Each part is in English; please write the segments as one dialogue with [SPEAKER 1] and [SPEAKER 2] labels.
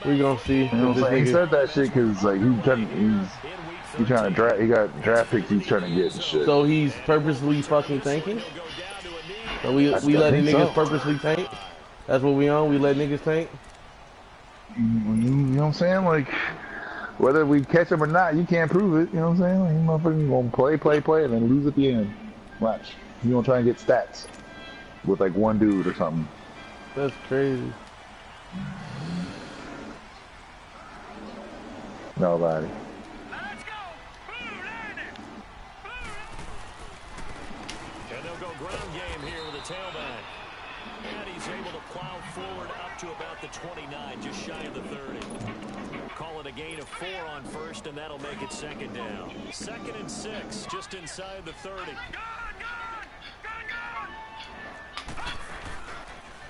[SPEAKER 1] We gonna see.
[SPEAKER 2] You know what I'm saying? He said that shit because like he's trying to draft. He got draft picks. He's trying to get and shit.
[SPEAKER 1] So he's purposely fucking tanking. So we
[SPEAKER 2] I
[SPEAKER 1] letting
[SPEAKER 2] think
[SPEAKER 1] niggas
[SPEAKER 2] so.
[SPEAKER 1] purposely tank. That's what we on. We let niggas tank.
[SPEAKER 2] You know what I'm saying? Like whether we catch him or not, you can't prove it. You know what I'm saying? Like, you motherfucking gonna play, and then lose at the end. Watch. You gonna try and get stats with like one dude or something.
[SPEAKER 1] That's crazy.
[SPEAKER 2] Nobody.
[SPEAKER 3] Let's go. And they'll go ground game here with a tailback. And he's able to plow forward up to about the 29, just shy of the 30. Call it a gain of 4 on first, and that'll make it second down. 2nd and 6, just inside the 30.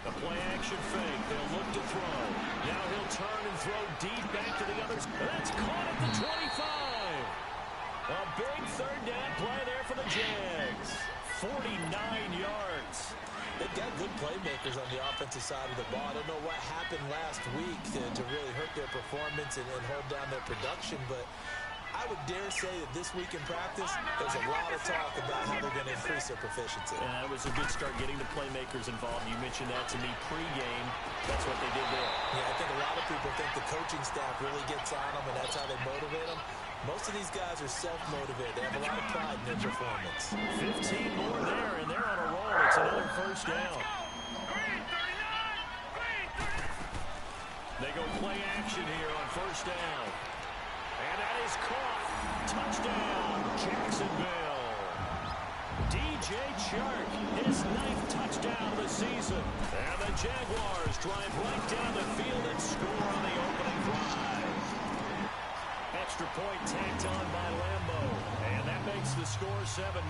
[SPEAKER 3] A play action fake. They'll look to throw. Now he'll turn and throw deep back to the others. That's caught at the 25. A big 3rd down play there for the Jags. 49 yards.
[SPEAKER 4] They've got good playmakers on the offensive side of the ball. I don't know what happened last week to really hurt their performance and hold down their production, but I would dare say that this week in practice, there's a lot of talk about how they're going to increase their proficiency.
[SPEAKER 3] That was a good start getting the playmakers involved. You mentioned that to me pregame. That's what they did there.
[SPEAKER 4] Yeah, I think a lot of people think the coaching staff really gets on them, and that's how they motivate them. Most of these guys are self-motivated. They have a lot of pride in their performance.
[SPEAKER 3] 15 more there, and they're on a roll. It's another 1st down. They go play action here on 1st down. And that is caught. Touchdown, Jacksonville. DJ Chark, his 9th touchdown of the season. And the Jaguars drive right down the field and score on the opening drive. Extra point tacked on by Lambo. And that makes the score 7-0.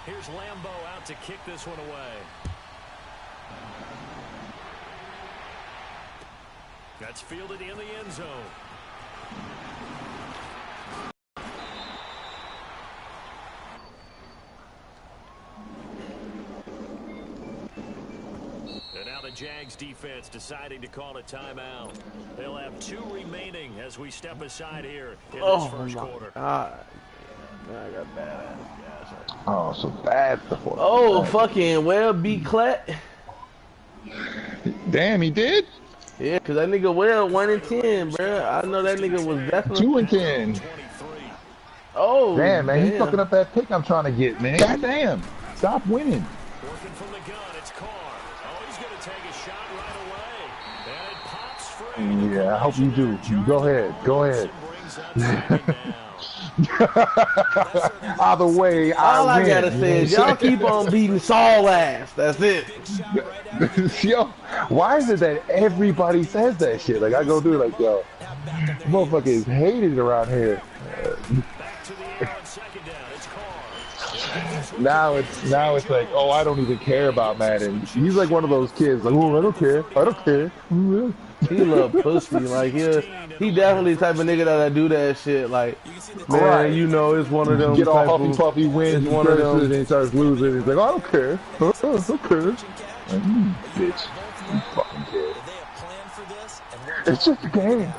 [SPEAKER 3] Here's Lambo out to kick this one away. That's fielded in the end zone. And now the Jags defense deciding to call a timeout. They'll have 2 remaining as we step aside here in this first quarter.
[SPEAKER 1] God. I got bad ass.
[SPEAKER 2] Oh, so bad.
[SPEAKER 1] Oh, fucking Webb beat Clet.
[SPEAKER 2] Damn, he did?
[SPEAKER 1] Yeah, because that nigga Webb 1 and 10, bro. I know that nigga was definitely
[SPEAKER 2] 2 and 10.
[SPEAKER 1] Oh,
[SPEAKER 2] damn, man, he's fucking up that pick I'm trying to get, man. God damn. Stop winning.
[SPEAKER 3] Working from the gun, it's Carr. Oh, he's going to take a shot right away. And it pops free.
[SPEAKER 2] Yeah, I hope you do. Go ahead. Go ahead. Either way,
[SPEAKER 1] all I
[SPEAKER 2] win.
[SPEAKER 1] gotta say is y'all keep on beating Saul ass. That's it.
[SPEAKER 2] Yo, why is it that everybody says that shit? Like I go through like, yo, motherfucker is hated around here. Now it's like, oh, I don't even care about Madden. He's like one of those kids, like, oh, I don't care. I don't care.
[SPEAKER 1] He a little pussy. Like he definitely the type of nigga that do that shit. Like, man,
[SPEAKER 2] right.
[SPEAKER 1] you know, it's one of them.
[SPEAKER 2] Get all huffy puffy, wins,
[SPEAKER 1] one of them.
[SPEAKER 2] and he starts losing. He's like, oh, I don't care. I don't care. Like, bitch, you fucking care. It's just a game.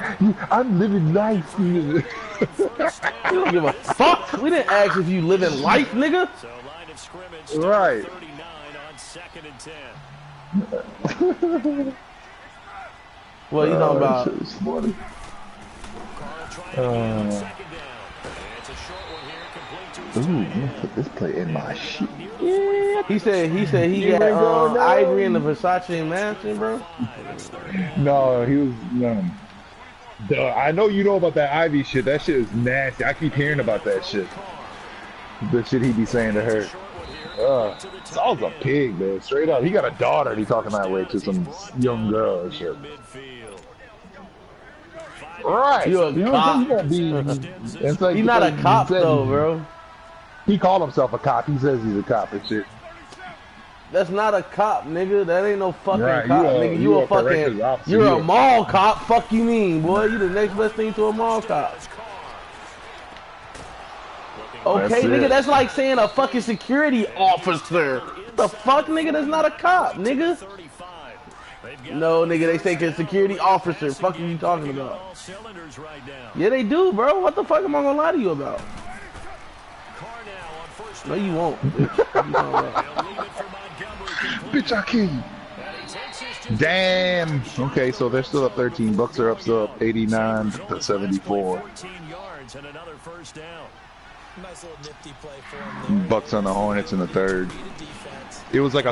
[SPEAKER 2] I'm living life.
[SPEAKER 1] You don't give a fuck. We didn't ask if you living life, nigga.
[SPEAKER 3] So line of scrimmage,
[SPEAKER 2] right.
[SPEAKER 3] 39 on 2nd and 10.
[SPEAKER 1] What you talking about?
[SPEAKER 2] Funny.
[SPEAKER 3] Carl trying again on 2nd down. It's a short one here, complete to his
[SPEAKER 2] Ooh,
[SPEAKER 3] tight
[SPEAKER 2] I'm gonna
[SPEAKER 3] end.
[SPEAKER 2] put this play in my shit.
[SPEAKER 1] He said he got Ivory in the Versace mansion, bro.
[SPEAKER 2] No, he was no. Duh, I know you know about that Ivy shit. That shit is nasty. I keep hearing about that shit. The shit he be saying to her. Saul's a pig, man. Straight up. He got a daughter and he talking that way to some young girl and shit. Right.
[SPEAKER 1] You a cop.
[SPEAKER 2] It's like,
[SPEAKER 1] He's not a cop though, bro.
[SPEAKER 2] He called himself a cop. He says he's a cop and shit.
[SPEAKER 1] That's not a cop, nigga. That ain't no fucking
[SPEAKER 2] Right,
[SPEAKER 1] cop,
[SPEAKER 2] you
[SPEAKER 1] nigga. You a
[SPEAKER 2] corrections
[SPEAKER 1] fucking,
[SPEAKER 2] officer,
[SPEAKER 1] you're
[SPEAKER 2] yeah.
[SPEAKER 1] a mall cop. Fuck you mean, boy? You the next best thing to a mall cop. Okay,
[SPEAKER 2] That's
[SPEAKER 1] nigga,
[SPEAKER 2] it.
[SPEAKER 1] that's like saying a fucking security officer. The fuck, nigga? That's not a cop, nigga. No, nigga, they say a security officer. Fuck are you talking about? Yeah, they do, bro. What the fuck am I gonna lie to you about? No, you won't, bitch. What you talking about?
[SPEAKER 2] Bitch, I kill you. Damn. Okay, so they're still up 13. Bucks are still up 89 to 74.
[SPEAKER 4] Nice little nifty play for him there.
[SPEAKER 2] Bucks on the Hornets in the third. It was like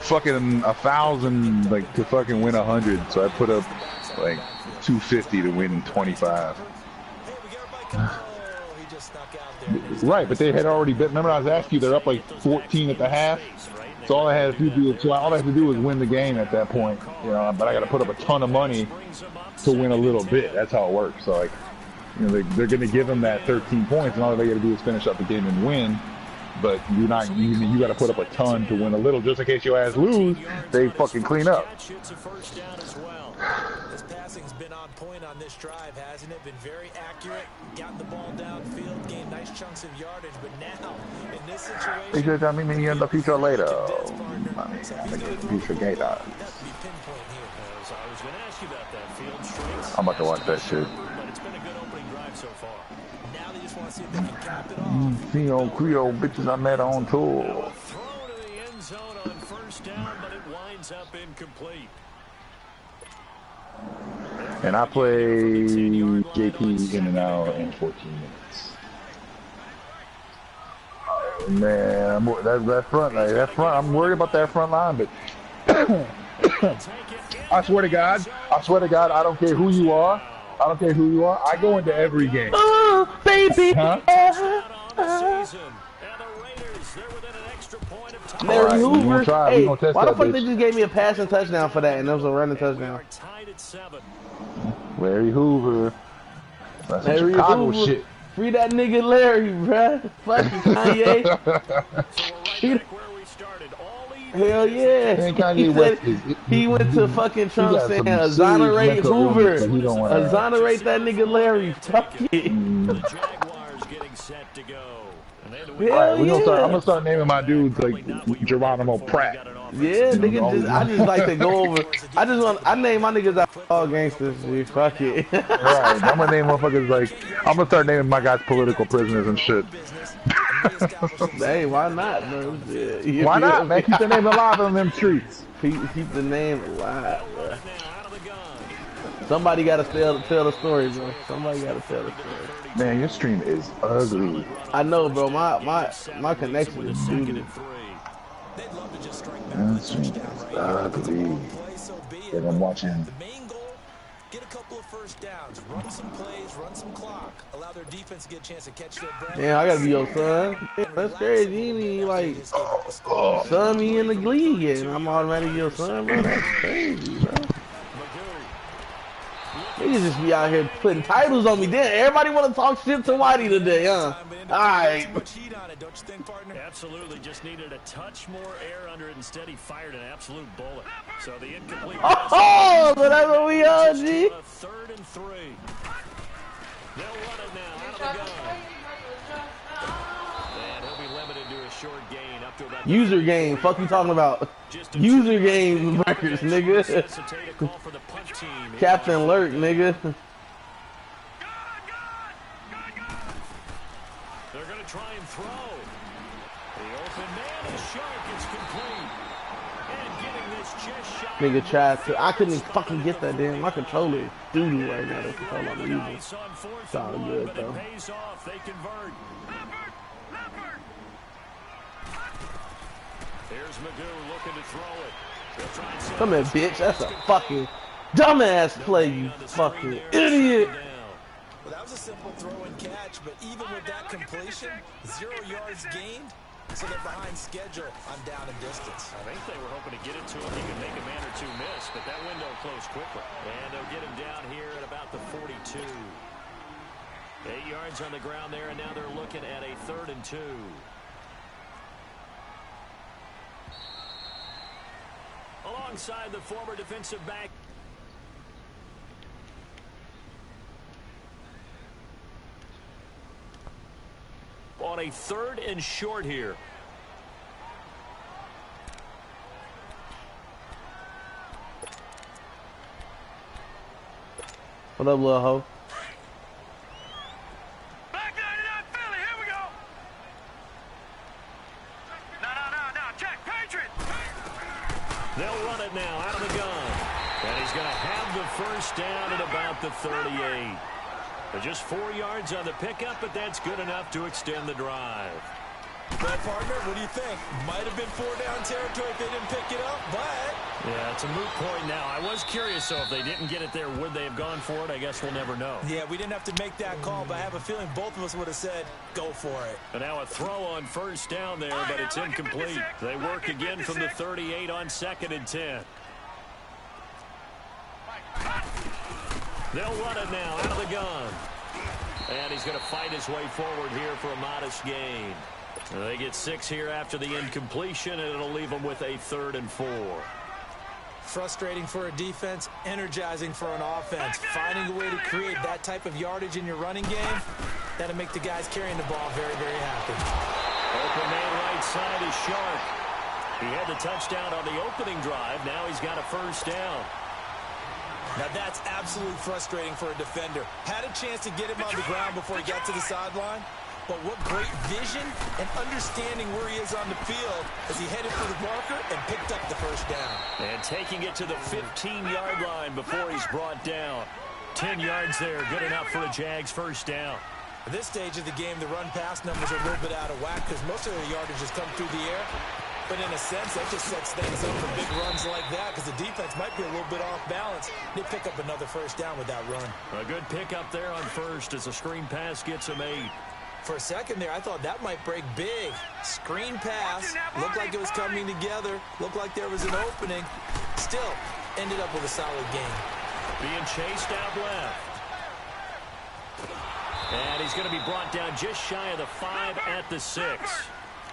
[SPEAKER 2] fucking 1,000 like to fucking win 100. So I put up like 250 to win 25. Right, but they had already bet. Remember, I was asking you, they're up like 14 at the half. So all I had to do, was win the game at that point, you know. But I got to put up a ton of money to win a little bit. That's how it works. So like, you know, they're going to give them that 13 points, and all they got to do is finish up the game and win. But you got to put up a ton to win a little, just in case your ass lose. They fucking clean up.
[SPEAKER 4] His passing's been on point on this drive, hasn't it? Been very accurate, gotten the ball downfield, gained nice chunks of yardage, but now, in this situation...
[SPEAKER 2] They should tell me in the future later. Future Gator. I'm about to watch that shit.
[SPEAKER 4] Now they just want to see if they can cap it off.
[SPEAKER 2] Creole bitches I met on tour.
[SPEAKER 3] Throw to the end zone on first down, but it winds up incomplete.
[SPEAKER 2] And I play JP in an hour and 14 minutes. Man, that front, I'm worried about that front line, but I swear to God, I don't care who you are. I go into every game.
[SPEAKER 1] Oh, baby.
[SPEAKER 2] Huh?
[SPEAKER 1] Larry Hoover. Hey,
[SPEAKER 2] gonna test
[SPEAKER 1] why the
[SPEAKER 2] that
[SPEAKER 1] fuck
[SPEAKER 2] bitch.
[SPEAKER 1] they just gave me a passing touchdown for that, and it was a running touchdown?
[SPEAKER 2] Larry Hoover. That's some
[SPEAKER 1] Larry
[SPEAKER 2] Chicago
[SPEAKER 1] Hoover.
[SPEAKER 2] shit.
[SPEAKER 1] Free that nigga Larry, bruh. Fucking Kanye. Hell yeah.
[SPEAKER 2] Man, Kanye West
[SPEAKER 1] He went to fucking Trump
[SPEAKER 2] got
[SPEAKER 1] saying,
[SPEAKER 2] some serious
[SPEAKER 1] exonerate
[SPEAKER 2] mental
[SPEAKER 1] Hoover.
[SPEAKER 2] illness that he don't wanna have.
[SPEAKER 1] Exonerate that nigga Larry. Fuck it.
[SPEAKER 3] The Jaguars getting set to go.
[SPEAKER 1] Hell
[SPEAKER 2] Alright, I'm
[SPEAKER 1] yeah.
[SPEAKER 2] gonna start naming my dudes like Geronimo Pratt.
[SPEAKER 1] Yeah, nigga, I just like to go over. I name my niggas out all gangsters. Dude. Fuck it.
[SPEAKER 2] Right, I'm gonna name motherfuckers like, I'm gonna start naming my guys political prisoners and shit.
[SPEAKER 1] Hey, why not, bro? Yeah,
[SPEAKER 2] Why not, man? Keep the name alive on them streets.
[SPEAKER 1] Keep the name alive, bro. Somebody gotta tell the story, bro. Somebody gotta tell the story.
[SPEAKER 2] Man, your stream is ugly.
[SPEAKER 1] I know, bro. My connection is doo-doo.
[SPEAKER 2] Your stream is ugly. And I'm watching.
[SPEAKER 4] The main goal, get a couple of first downs, run some plays, run some clock, allow their defense to get a chance to catch their breath.
[SPEAKER 1] Damn, I gotta be your son. Yeah, that's crazy. You mean like son me in the league yet, and I'm automatically your son, bro. That's crazy, bro. Niggas just be out here putting titles on me. Damn, everybody want to talk shit to Whitey today, huh? Alright.
[SPEAKER 3] Absolutely, just needed a touch more air under it. Instead, he fired an absolute bullet. So the incomplete.
[SPEAKER 1] Oh, so that's what we are, G.
[SPEAKER 3] 3rd and 3. They'll run it now out of the gun. And he'll be limited to a short gain up to about
[SPEAKER 1] User game. Fuck you talking about? User game records, nigga. Captain Lurk, nigga.
[SPEAKER 3] They're going to try and throw. The open man is Shark. It's complete. And getting this chest shot.
[SPEAKER 1] Nigga tried to. I couldn't fucking get that damn. My controller is doo-doo right now. The controller I'm using. It's all good, though.
[SPEAKER 3] Pays off. They convert. Here's Magoo looking to throw it.
[SPEAKER 1] Come here, bitch. That's a fucking dumbass play, you fucking idiot.
[SPEAKER 4] Well, that was a simple throw and catch, but even with that completion, 0 yards gained, so they're behind schedule on down and distance.
[SPEAKER 3] I think they were hoping to get it to him. He could make a man or two miss, but that window closed quickly. And they'll get him down here at about the 42. 8 yards on the ground there, and now they're looking at a 3rd and 2. Alongside the former defensive back. on a 3rd and short here.
[SPEAKER 1] What up, little hoe?
[SPEAKER 5] Black 99 Philly, here we go. No, check, Patriot.
[SPEAKER 3] They'll run it now out of the gun. And he's going to have the first down at about the 38. But just 4 yards on the pickup, but that's good enough to extend the drive.
[SPEAKER 4] Well, partner, what do you think? Might have been 4-down territory if they didn't pick it up, but...
[SPEAKER 3] Yeah, it's a moot point now. I was curious, so if they didn't get it there, would they have gone for it? I guess we'll never know.
[SPEAKER 4] Yeah, we didn't have to make that call, but I have a feeling both of us would have said, go for it.
[SPEAKER 3] And now a throw on first down there, but it's incomplete. They work again from the 38 on 2nd and 10. They'll run it now out of the gun. And he's going to fight his way forward here for a modest gain. They get 6 here after the incompletion, and it'll leave them with a 3rd and 4.
[SPEAKER 4] Frustrating for a defense, energizing for an offense. Finding a way to create that type of yardage in your running game, that'll make the guys carrying the ball very, very happy.
[SPEAKER 3] Open man right side is Sharp. He had the touchdown on the opening drive. Now he's got a first down.
[SPEAKER 4] Now that's absolutely frustrating for a defender. Had a chance to get him on the ground before he got to the sideline, but what great vision and understanding where he is on the field as he headed for the marker and picked up the first down.
[SPEAKER 3] And taking it to the 15-yard line before he's brought down. 10 yards there, good enough for a Jags first down.
[SPEAKER 4] At this stage of the game, the run-pass numbers are a little bit out of whack because most of the yardage has come through the air. But in a sense, that just sets things up for big runs like that because the defense might be a little bit off balance. They pick up another first down with that run.
[SPEAKER 3] A good pickup there on first as a screen pass gets him 8.
[SPEAKER 4] For a second there, I thought that might break big. Screen pass, looked like it was coming together, looked like there was an opening. Still, ended up with a solid gain.
[SPEAKER 3] Being chased out left. And he's going to be brought down just shy of the 5 at the 6.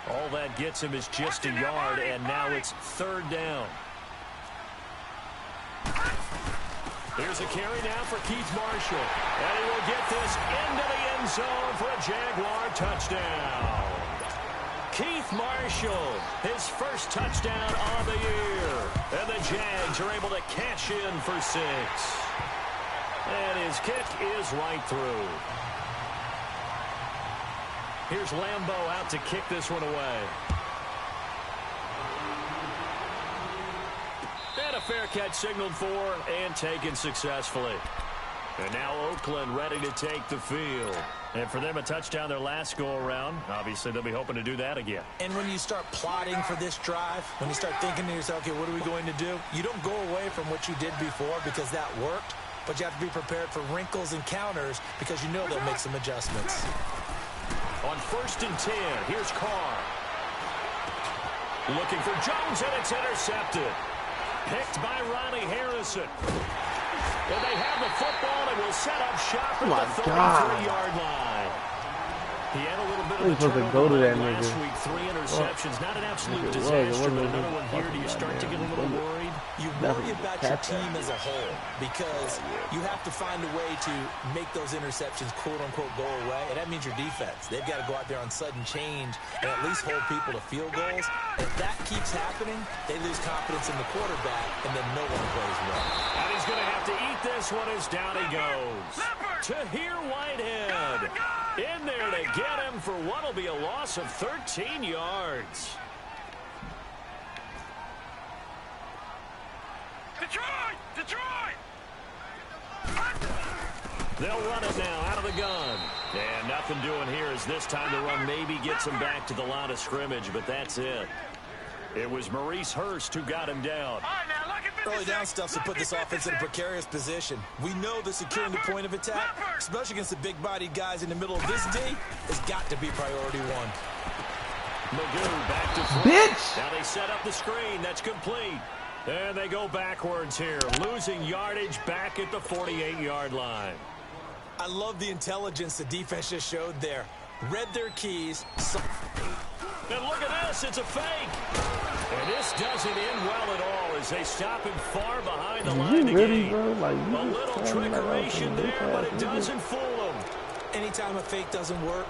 [SPEAKER 3] All that gets him is just a yard, and now it's 3rd down. Here's a carry now for Keith Marshall. And he will get this into the end zone for a Jaguar touchdown. Keith Marshall, his first touchdown on the year. And the Jags are able to cash in for 6. And his kick is right through. Here's Lambeau out to kick this one away. And a fair catch signaled for and taken successfully. And now Oakland ready to take the field. And for them, a touchdown their last go-around. Obviously, they'll be hoping to do that again.
[SPEAKER 4] And when you start plotting for this drive, when you start thinking to yourself, okay, what are we going to do? You don't go away from what you did before because that worked, but you have to be prepared for wrinkles and counters because you know they'll make some adjustments.
[SPEAKER 3] On 1st and 10, here's Carr. Looking for Jones, and it's intercepted. Picked by Ronnie Harrison. And they have the football and will set up shop at the 33-yard line. He had a little bit of a turnover last week. 3 interceptions. Not an absolute disaster, but another one here. Do you start to get a little worried?
[SPEAKER 4] You worry about your team as a whole because you have to find a way to make those interceptions quote-unquote go away, and that means your defense. They've got to go out there on sudden change and at least hold people to field goals. If that keeps happening, they lose confidence in the quarterback, and then no one plays well.
[SPEAKER 3] And he's going to have to eat this one as down he goes. Tahir Whitehead in there to get him for what will be a loss of 13 yards.
[SPEAKER 5] Detroit!
[SPEAKER 3] They'll run it now out of the gun. And nothing doing here as this time the run maybe gets him back to the line of scrimmage, but that's it. It was Maurice Hurst who got him down.
[SPEAKER 4] Early down stuff to put this offense in a precarious position. We know that securing the point of attack, especially against the big-bodied guys in the middle of this D, has got to be priority 1.
[SPEAKER 3] Magoo back to front.
[SPEAKER 1] Bitch!
[SPEAKER 3] Now they set up the screen. That's complete. And they go backwards here, losing yardage back at the 48-yard line.
[SPEAKER 4] I love the intelligence the defense just showed there. Read their keys.
[SPEAKER 3] And look at this, it's a fake. And this doesn't end well at all as they stop him far behind the line to gain. A little trickeration there, but it doesn't fool them.
[SPEAKER 4] Anytime a fake doesn't work,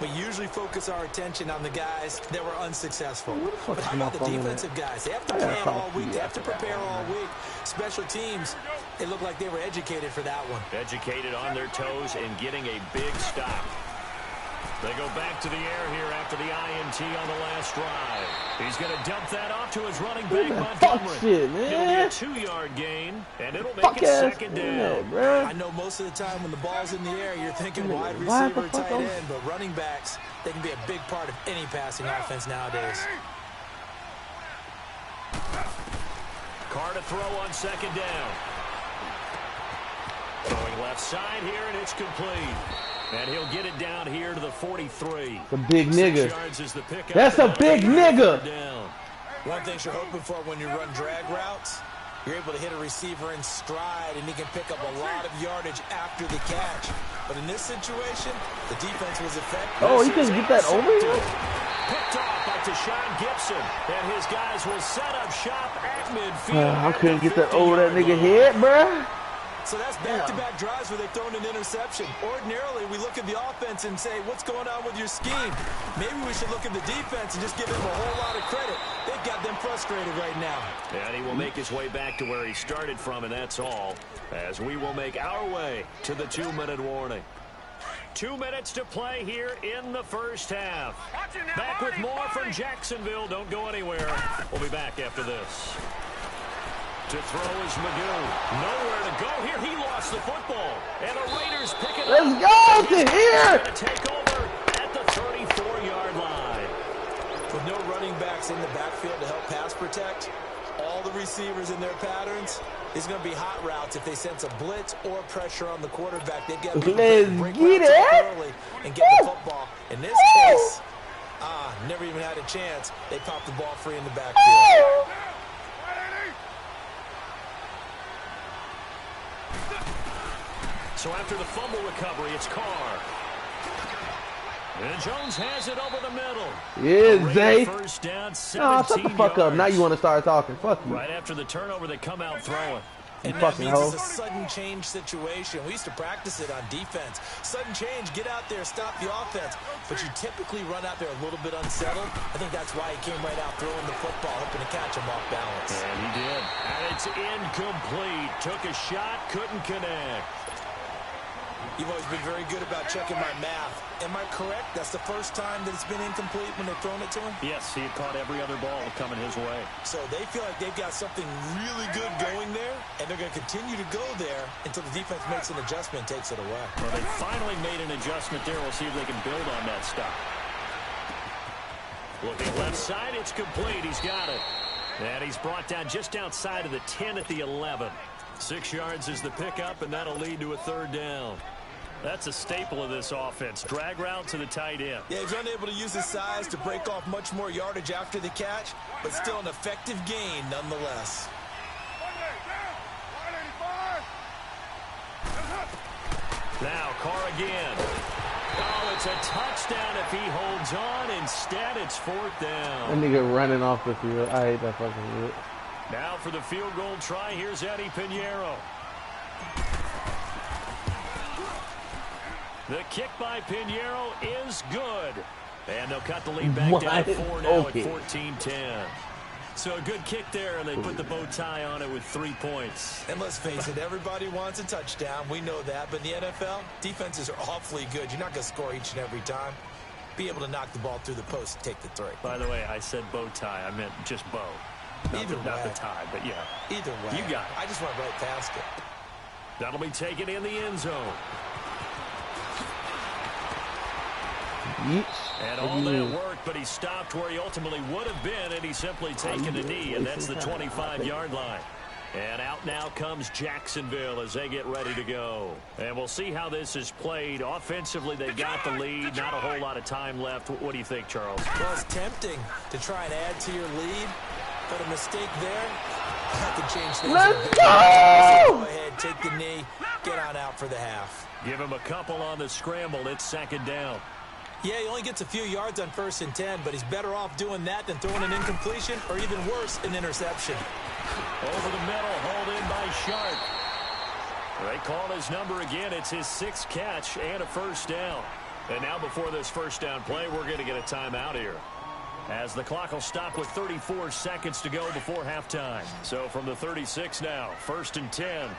[SPEAKER 4] We usually focus our attention on the guys that were unsuccessful.
[SPEAKER 1] fuck
[SPEAKER 4] But
[SPEAKER 1] is
[SPEAKER 4] how
[SPEAKER 1] my
[SPEAKER 4] about the
[SPEAKER 1] phone at?
[SPEAKER 4] defensive guys? They have to
[SPEAKER 1] I gotta
[SPEAKER 4] plan
[SPEAKER 1] talk
[SPEAKER 4] all
[SPEAKER 1] to
[SPEAKER 4] week.
[SPEAKER 1] you
[SPEAKER 4] They have to
[SPEAKER 1] after that
[SPEAKER 4] prepare
[SPEAKER 1] one,
[SPEAKER 4] all
[SPEAKER 1] man.
[SPEAKER 4] week. Special teams, it looked like they were educated for that one.
[SPEAKER 3] Educated on their toes and getting a big stop. They go back to the air here after the INT on the last drive. He's going to dump that off to his running back,
[SPEAKER 1] Fuck
[SPEAKER 3] Montgomery.
[SPEAKER 1] shit,
[SPEAKER 3] It'll be a
[SPEAKER 1] man.
[SPEAKER 3] 2-yard gain, and it'll make
[SPEAKER 1] Fuck
[SPEAKER 3] it
[SPEAKER 1] ass.
[SPEAKER 3] second
[SPEAKER 1] No,
[SPEAKER 3] down.
[SPEAKER 1] bro.
[SPEAKER 4] I know most of the time when the ball's in the air, you're thinking wide
[SPEAKER 1] Why the
[SPEAKER 4] receiver,
[SPEAKER 1] fuck
[SPEAKER 4] tight
[SPEAKER 1] I'm-
[SPEAKER 4] end, but running backs, they can be a big part of any passing offense nowadays.
[SPEAKER 3] Carr to throw on second down. Throwing left side here, and it's complete. And he'll get it down here to the 43.
[SPEAKER 1] The big
[SPEAKER 3] 6
[SPEAKER 1] nigga.
[SPEAKER 3] yards is the pickup.
[SPEAKER 1] That's a big nigga.
[SPEAKER 3] Down.
[SPEAKER 4] One thing you're hoping for when you run drag routes, you're able to hit a receiver in stride, and he can pick up a lot of yardage after the catch. But in this situation, the defense was effective.
[SPEAKER 1] Oh, he couldn't get that over here?
[SPEAKER 3] Picked off by Tashawn Gibson, and his guys will set up shop at midfield.
[SPEAKER 1] I couldn't get that over that nigga head, bruh.
[SPEAKER 4] So that's back-to-back drives where they've thrown an interception. Ordinarily, we look at the offense and say, what's going on with your scheme? Maybe we should look at the defense and just give them a whole lot of credit. They've got them frustrated right now.
[SPEAKER 3] And he will make his way back to where he started from, and that's all, as we will make our way to the 2-minute warning. 2 minutes to play here in the first half. Back with more from Jacksonville. Don't go anywhere. We'll be back after this. To throw is Magoo. Nowhere to go here. He lost the football. And the Raiders pick it up.
[SPEAKER 1] Let's go to here.
[SPEAKER 3] Going to take over at the 34-yard line.
[SPEAKER 4] With no running backs in the backfield to help pass protect, all the receivers in their patterns, it's going to be hot routes if they sense a blitz or pressure on the quarterback. They've got to break
[SPEAKER 1] Let's
[SPEAKER 4] routes
[SPEAKER 1] get
[SPEAKER 4] up
[SPEAKER 1] it.
[SPEAKER 4] early and get the football. In this case, never even had a chance. They popped the ball free in the backfield.
[SPEAKER 3] So after the fumble recovery, it's Carr. And Jones has it over the middle.
[SPEAKER 1] Yeah, Zay.
[SPEAKER 3] First down,
[SPEAKER 1] Nah, shut the
[SPEAKER 3] 17
[SPEAKER 1] fuck up. Now
[SPEAKER 3] yards.
[SPEAKER 1] you want to start talking. Fuck you.
[SPEAKER 3] Right after the turnover, they come out throwing.
[SPEAKER 1] You
[SPEAKER 4] And that
[SPEAKER 1] fucking
[SPEAKER 4] means
[SPEAKER 1] hoe.
[SPEAKER 4] it's a sudden change situation. We used to practice it on defense. Sudden change, get out there, stop the offense. But you typically run out there a little bit unsettled. I think that's why he came right out throwing the football, hoping to catch him off balance.
[SPEAKER 3] And he did. And it's incomplete. Took a shot, couldn't connect.
[SPEAKER 4] You've always been very good about checking my math. Am I correct? That's the first time that it's been incomplete when they've thrown it to him?
[SPEAKER 3] Yes, he had caught every other ball coming his way.
[SPEAKER 4] So they feel like they've got something really good going there, and they're going to continue to go there until the defense makes an adjustment and takes it away.
[SPEAKER 3] Well, they finally made an adjustment there. We'll see if they can build on that stop. Looking left side, it's complete. He's got it. And he's brought down just outside of the 10 at the 11. 6 yards is the pickup, and that'll lead to a third down. That's a staple of this offense. Drag route to the tight end.
[SPEAKER 4] Yeah, he's unable to use his size to break off much more yardage after the catch, but still an effective gain nonetheless.
[SPEAKER 3] Now, Carr again. Oh, it's a touchdown if he holds on. Instead, it's fourth
[SPEAKER 1] That
[SPEAKER 3] down.
[SPEAKER 1] nigga running off the field. I hate that fucking shit.
[SPEAKER 3] Now for the field goal try, here's Eddie Pinheiro. The kick by Pinheiro is good. And they'll cut the lead back down
[SPEAKER 1] What?
[SPEAKER 3] 4 now
[SPEAKER 1] Okay.
[SPEAKER 3] at 14-10. So a good kick there, and they put the bow tie on it with 3 points.
[SPEAKER 4] And let's face it, everybody wants a touchdown. We know that. But in the NFL, defenses are awfully good. You're not going to score each and every time. Be able to knock the ball through the post and take the three.
[SPEAKER 3] By the way, I said bow tie. I meant just bow. Not
[SPEAKER 4] Either
[SPEAKER 3] not the
[SPEAKER 4] way.
[SPEAKER 3] tie, but yeah.
[SPEAKER 4] Either way.
[SPEAKER 3] You got it.
[SPEAKER 4] I just went right past it.
[SPEAKER 3] That'll be taken in the end zone.
[SPEAKER 1] Yeesh.
[SPEAKER 3] And all that worked, but he stopped where he ultimately would have been, and he's simply taken a knee, and that's the 25-yard line. And out now comes Jacksonville as they get ready to go. And we'll see how this is played. Offensively, they got the lead. Not a whole lot of time left. What do you think, Charles?
[SPEAKER 4] Well, it's tempting to try and add to your lead, but a mistake there, that could change things.
[SPEAKER 1] Let's
[SPEAKER 4] a bit.
[SPEAKER 1] go!
[SPEAKER 4] Go ahead, take the knee, get on out for the half.
[SPEAKER 3] Give him a couple on the scramble. It's second down.
[SPEAKER 4] Yeah, he only gets a few yards on 1st and 10, but he's better off doing that than throwing an incompletion or even worse, an interception.
[SPEAKER 3] Over the middle, hauled in by Sharp. They call his number again. It's his 6th catch and a first down. And now before this first down play, we're going to get a timeout here, as the clock will stop with 34 seconds to go before halftime. So from the 36 now, 1st and 10.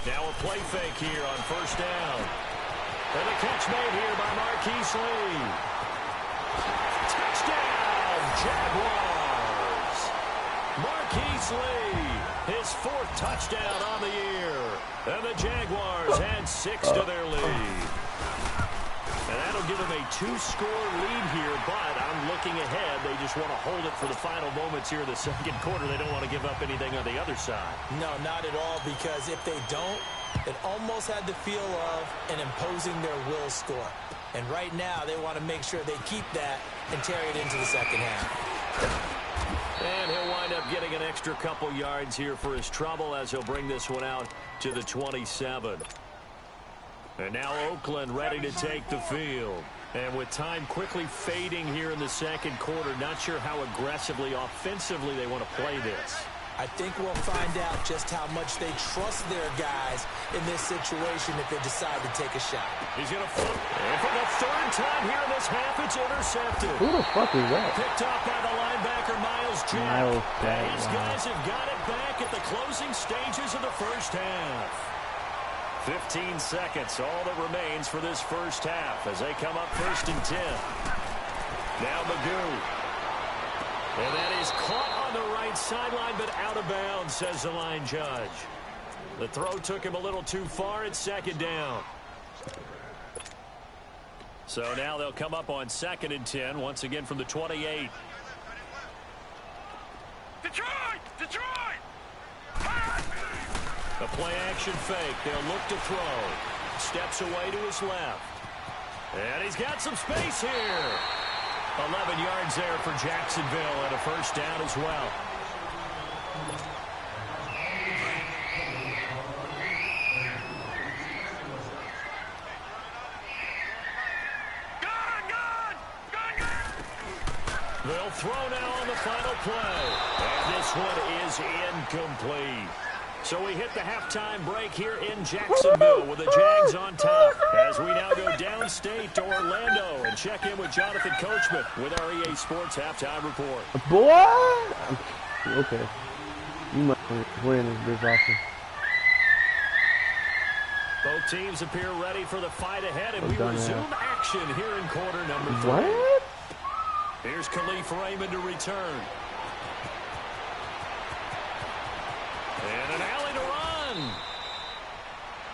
[SPEAKER 3] Now a play fake here on 1st down. And the catch made here by Marquise Lee. Touchdown, Jaguars. Marquise Lee, his 4th touchdown on the year. And the Jaguars add 6 to their lead. And that'll give them a 2-score lead here, but I'm looking ahead. They just want to hold it for the final moments here in the second quarter. They don't want to give up anything on the other side.
[SPEAKER 4] No, not at all, because if they don't, it almost had the feel of an imposing their will score. And right now, they want to make sure they keep that and carry it into the second half.
[SPEAKER 3] And he'll wind up getting an extra couple yards here for his trouble as he'll bring this one out to the 27. And now Oakland ready to take the field. And with time quickly fading here in the second quarter, not sure how aggressively, offensively they want to play this.
[SPEAKER 4] I think we'll find out just how much they trust their guys in this situation if they decide to take a shot.
[SPEAKER 3] He's going to flip. And for the 3rd time here in this half, it's intercepted.
[SPEAKER 1] Who the fuck is that?
[SPEAKER 3] Picked off by the linebacker, Miles Jack.
[SPEAKER 1] Miles Jack,
[SPEAKER 3] These
[SPEAKER 1] wow.
[SPEAKER 3] guys have got it back at the closing stages of the first half. 15 seconds, all that remains for this first half as they come up 1st and 10. Now Magoo. And that is caught on the right sideline, but out of bounds, says the line judge. The throw took him a little too far. It's 2nd down. So now they'll come up on 2nd and 10, once again from the 28.
[SPEAKER 5] Detroit! Detroit!
[SPEAKER 3] A play-action fake. They'll look to throw. Steps away to his left. And he's got some space here. 11 yards there for Jacksonville and a 1st down as well. They'll throw now on the final play. And this one is incomplete. So we hit the halftime break here in Jacksonville with the Jags on top as we now go downstate to Orlando and check in with Jonathan Coachman with our EA Sports Halftime Report.
[SPEAKER 1] Boy! Okay. You must win this offense.
[SPEAKER 3] Both teams appear ready for the fight ahead, and we resume action here in quarter number 3.
[SPEAKER 1] What?
[SPEAKER 3] Here's Khalif Raymond to return. And an alley to run.